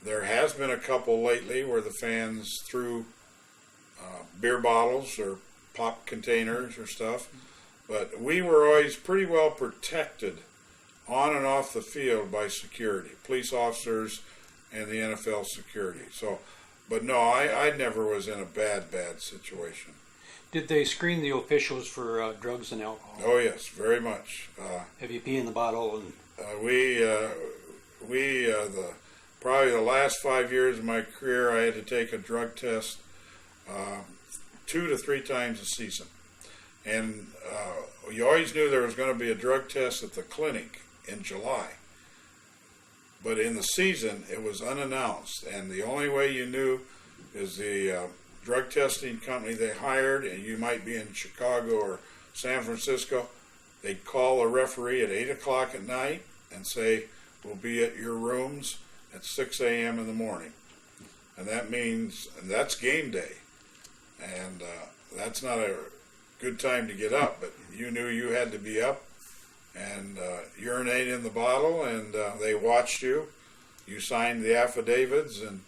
There has been a couple lately where the fans threw beer bottles or pop containers or stuff. But we were always pretty well protected on and off the field by security, police officers and the NFL security. So, but no, I never was in a bad situation. Did they screen the officials for drugs and alcohol? Oh yes, very much. Have you pee in the bottle? And probably the last 5 years of my career, I had to take a drug test 2 to 3 times a season. And you always knew there was going to be a drug test at the clinic in July. But in the season, it was unannounced. And the only way you knew is the drug testing company they hired, and you might be in Chicago or San Francisco, they'd call a referee at 8 o'clock at night and say, we'll be at your rooms at 6 a.m. in the morning. And that means, and that's game day. And that's not a good time to get up, but you knew you had to be up and urinate in the bottle, and they watched you. You signed the affidavits, and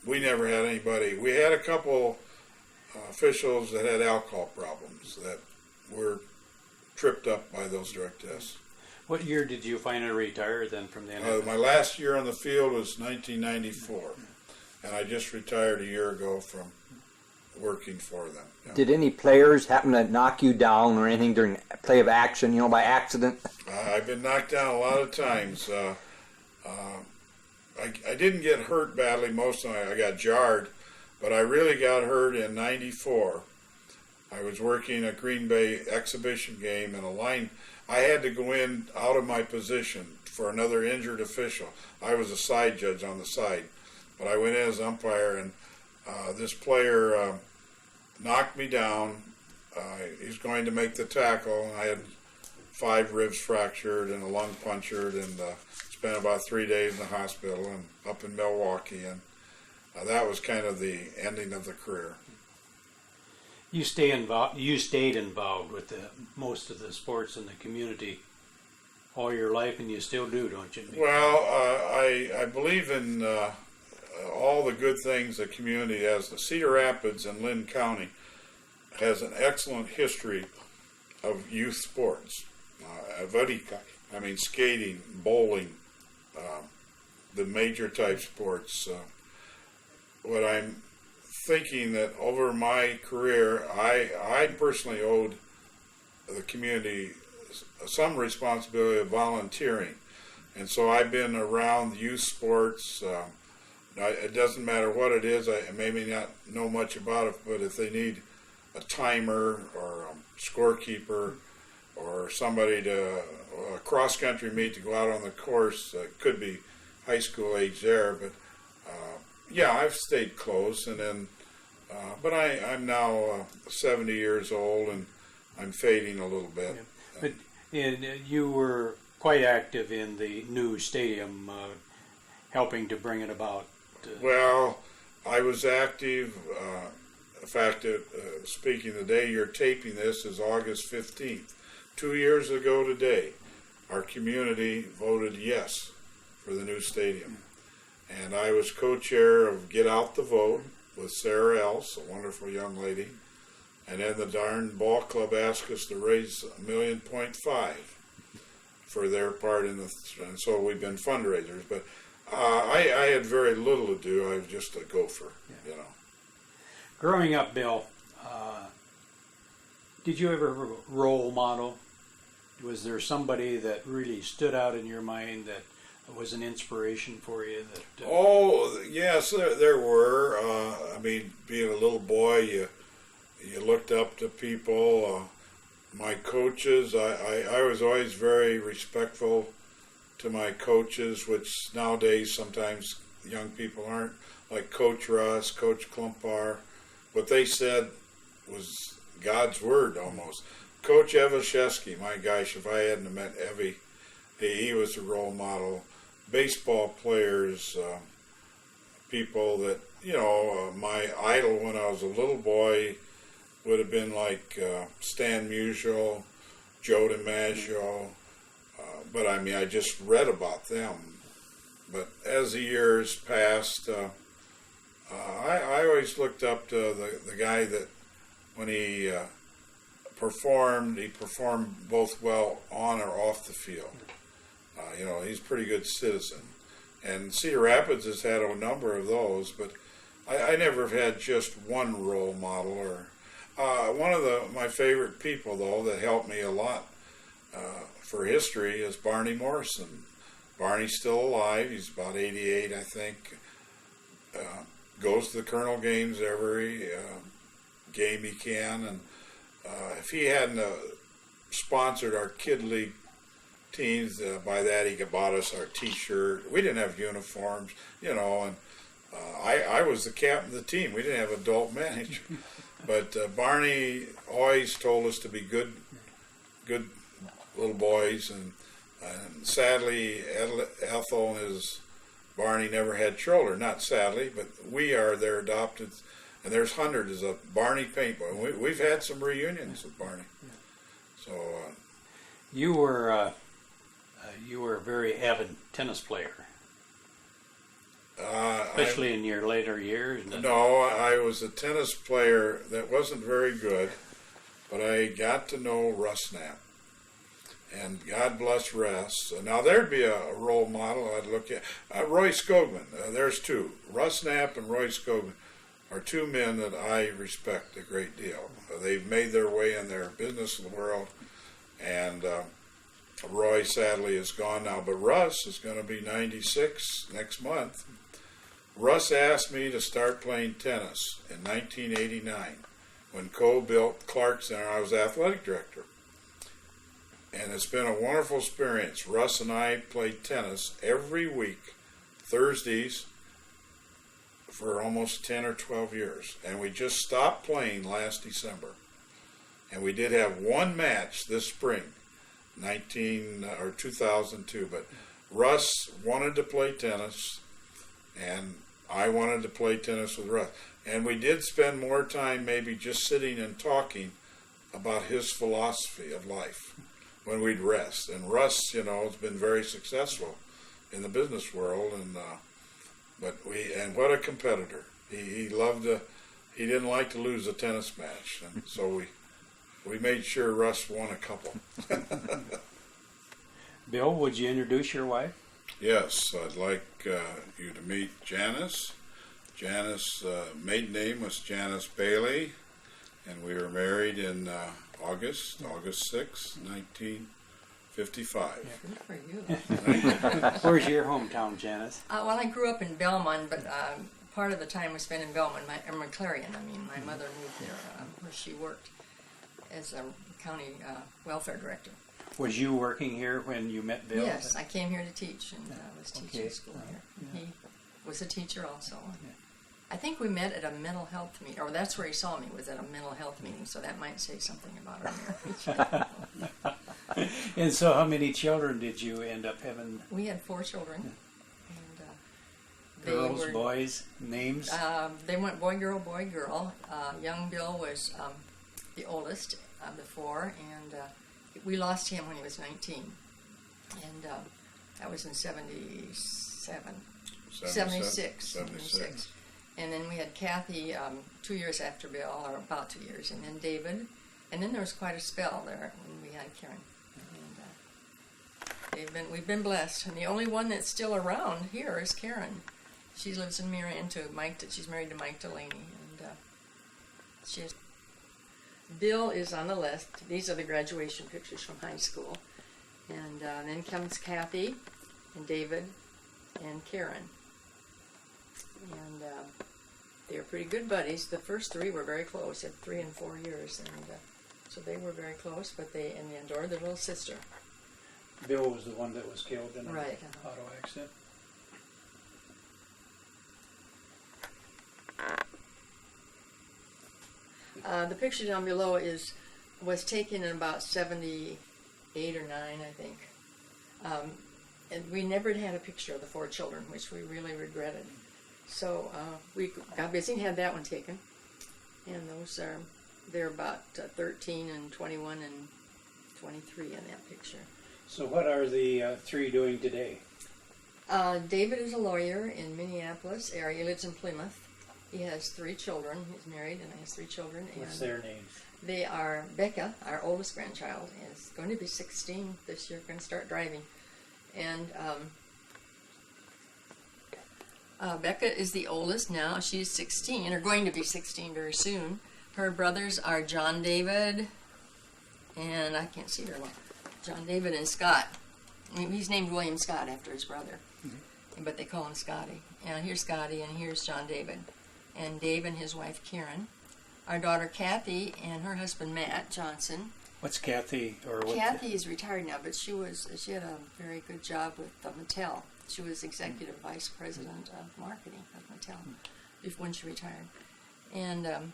we never had anybody. We had a couple officials that had alcohol problems that were tripped up by those drug tests. what year did you finally retire then from the NFL? My last year on the field was 1994, and I just retired a year ago from working for them. Yeah. Did any players happen to knock you down or anything during play of action, by accident? I've been knocked down a lot of times. I didn't get hurt badly most of the time. I got jarred, but I really got hurt in '94. I was working a Green Bay exhibition game, and I had to go in out of my position for another injured official. I was a side judge on the side, but I went in as umpire, and this player knocked me down. He's going to make the tackle. I had 5 ribs fractured and a lung punctured, and spent about 3 days in the hospital and up in Milwaukee, and that was kind of the ending of the career. You stayed involved with most of the sports in the community all your life, and you still do, don't you? Well, I believe in all the good things the community has. The Cedar Rapids in Linn County has an excellent history of youth sports. Skating, bowling, the major type sports. What I'm thinking that over my career, I personally owed the community some responsibility of volunteering. And so I've been around youth sports. It doesn't matter what it is. I maybe not know much about it, but if they need a timer or a scorekeeper or somebody to a cross-country meet to go out on the course, could be high school age there. But yeah, I've stayed close. And then, but I'm now 70 years old and I'm fading a little bit. Yeah. But and you were quite active in the new stadium, helping to bring it about. Well, I was active. In fact, speaking the day you're taping this is August 15th. 2 years ago today, our community voted yes for the new stadium. And I was co-chair of Get Out the Vote with Sarah Else, a wonderful young lady. And then the darn ball club asked us to raise $1.5 million for their part in the, and so we've been fundraisers. But I had very little to do. I was just a gopher, you know. Growing up, Bill, did you ever have a role model? Was there somebody that really stood out in your mind that was an inspiration for you? That Oh, yes, there were. I mean, being a little boy, you looked up to people. My coaches, I was always very respectful to my coaches, which nowadays sometimes young people aren't, like Coach Russ, Coach Klumpar. What they said was God's word almost. Coach Evashevsky, my gosh, if I hadn't met Evie, he was a role model. Baseball players, people that, you know, my idol when I was a little boy would have been like Stan Musial, Joe DiMaggio, but I mean, I just read about them. But as the years passed, I always looked up to the guy that when he performed both well on or off the field. You know, he's a pretty good citizen. And Cedar Rapids has had a number of those, but I never have had just one role model. Or one of my favorite people, though, that helped me a lot for history is Barney Morrison. Barney's still alive. He's about 88, I think. Goes to the Colonel games every game he can. And if he hadn't sponsored our Kid League teams, by that he bought us our T-shirt. We didn't have uniforms, you know, and I was the captain of the team. We didn't have adult manager. But Barney always told us to be good little boys, and sadly, Ethel and his Barney never had children. Not sadly, but we are their adopted, and there's hundreds of Barney paintball. We've had some reunions with Barney. So you were a very avid tennis player, especially in your later years. No, I was a tennis player that wasn't very good, but I got to know Russ Knapp. And God bless Russ. Now there'd be a role model I'd look at. Roy Skogman. There's two. Russ Knapp and Roy Skogman are two men that I respect a great deal. They've made their way in their business world, and Roy sadly is gone now. But Russ is going to be 96 next month. Russ asked me to start playing tennis in 1989 when Cole built Clark Center. I was athletic director. And it's been a wonderful experience. Russ and I played tennis every week, Thursdays, for almost 10 or 12 years. And we just stopped playing last December. And we did have one match this spring, 2002. But Russ wanted to play tennis, and I wanted to play tennis with Russ. And we did spend more time maybe just sitting and talking about his philosophy of life when we'd rest. And Russ, you know, has been very successful in the business world, and and what a competitor. He loved to, he didn't like to lose a tennis match, and so we made sure Russ won a couple. Bill, would you introduce your wife? Yes, I'd like you to meet Janice. Janice' maiden name was Janice Bailey, and we were married in August 6, 1955. Good for you. Where's your hometown, Janice? Well, I grew up in Belmont, but part of the time was spent in Belmont, McLarion. I mean, my mother moved there where she worked as a county welfare director. Was you working here when you met Bill? Yes, I came here to teach and was teaching Okay. school here. He was a teacher also. I think we met at a mental health meeting, or that's where he saw me, was at a mental health meeting, so that might say something about our marriage. And so how many children did you end up having? We had 4 children. And Girls, boys, names? They went boy, girl, boy, girl. Young Bill was the oldest of the 4, and we lost him when he was 19. And that was in 76. And then we had Kathy 2 years after Bill, or about 2 years, and then David. And then there was quite a spell there when we had Karen. And we've been blessed. And the only one that's still around here is Karen. She lives in Marion she's married to Mike Delaney. And Bill is on the list. These are the graduation pictures from high school. And then comes Kathy and David and Karen. And they were pretty good buddies. The first 3 were very close at 3 and 4 years. And so they were very close, but they adored their little sister. Bill was the one that was killed in an Right. auto accident. The picture down below was taken in about 78 or 9, I think. And we never had a picture of the 4 children, which we really regretted. So we got busy and had that one taken. And they're about 13 and 21 and 23 in that picture. So what are the 3 doing today? David is a lawyer in Minneapolis area. He lives in Plymouth. He has 3 children. He's married and has 3 children. What's and their names? They are Becca, our oldest grandchild, is going to be 16 this year, going to start driving. And Becca is the oldest now. She's 16, or going to be 16 very soon. Her brothers are John David, and I can't see very well. John David and Scott. I mean, he's named William Scott after his brother, but they call him Scotty. And here's Scotty, and here's John David. And Dave and his wife Karen. Our daughter Kathy and her husband Matt Johnson. What's Kathy? Kathy is retired now, but she had a very good job with Mattel. She was executive vice president of marketing of Mattel when she retired. And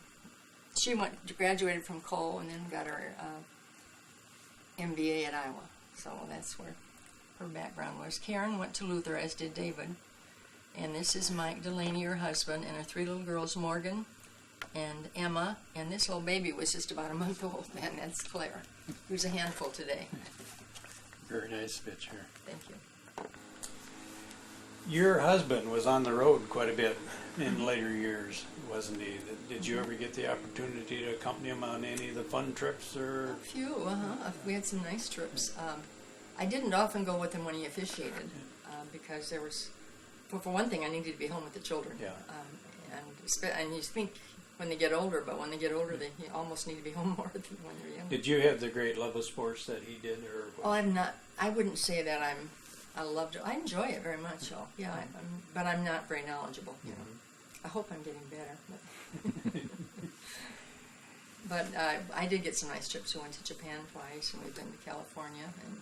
she graduated from Cole and then got her MBA at Iowa. So that's where her background was. Karen went to Luther, as did David. And this is Mike Delaney, her husband, and her 3 little girls, Morgan and Emma. And this little baby was just about a month old, and that's Claire, who's a handful today. Very nice picture. Thank you. Your husband was on the road quite a bit in later years, wasn't he? Did you ever get the opportunity to accompany him on any of the fun trips? Or A few, we had some nice trips. I didn't often go with him when he officiated because there was, for one thing, I needed to be home with the children. Yeah. And you think when they get older, but when they get older, they almost need to be home more than when they're young. did you have the great love of sports that he did? Or Oh, I'm not. I wouldn't say that I loved it. I enjoy it very much. So yeah, but I'm not very knowledgeable. You know. I hope I'm getting better. But I did get some nice trips. We went to Japan twice, and we've been to California and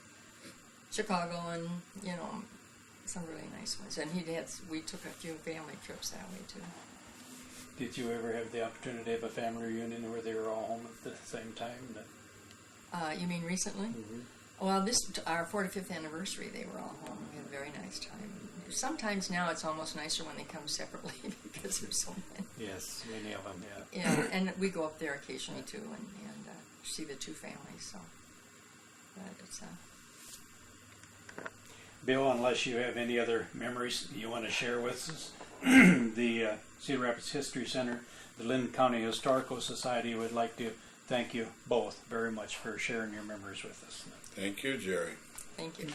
Chicago, and some really nice ones. And we took a few family trips that way too. Did you ever have the opportunity to have a family reunion where they were all home at the same time? You mean recently? Well, our 45th anniversary, they were all home. We had a very nice time. Sometimes now it's almost nicer when they come separately because there's so many. Yes, many of them, yeah. Yeah, and we go up there occasionally too and see the 2 families. So, but it's Bill, unless you have any other memories you want to share with us, the Cedar Rapids History Center, the Linn County Historical Society would like to thank you both very much for sharing your memories with us. Thank you, Jerry. Thank you.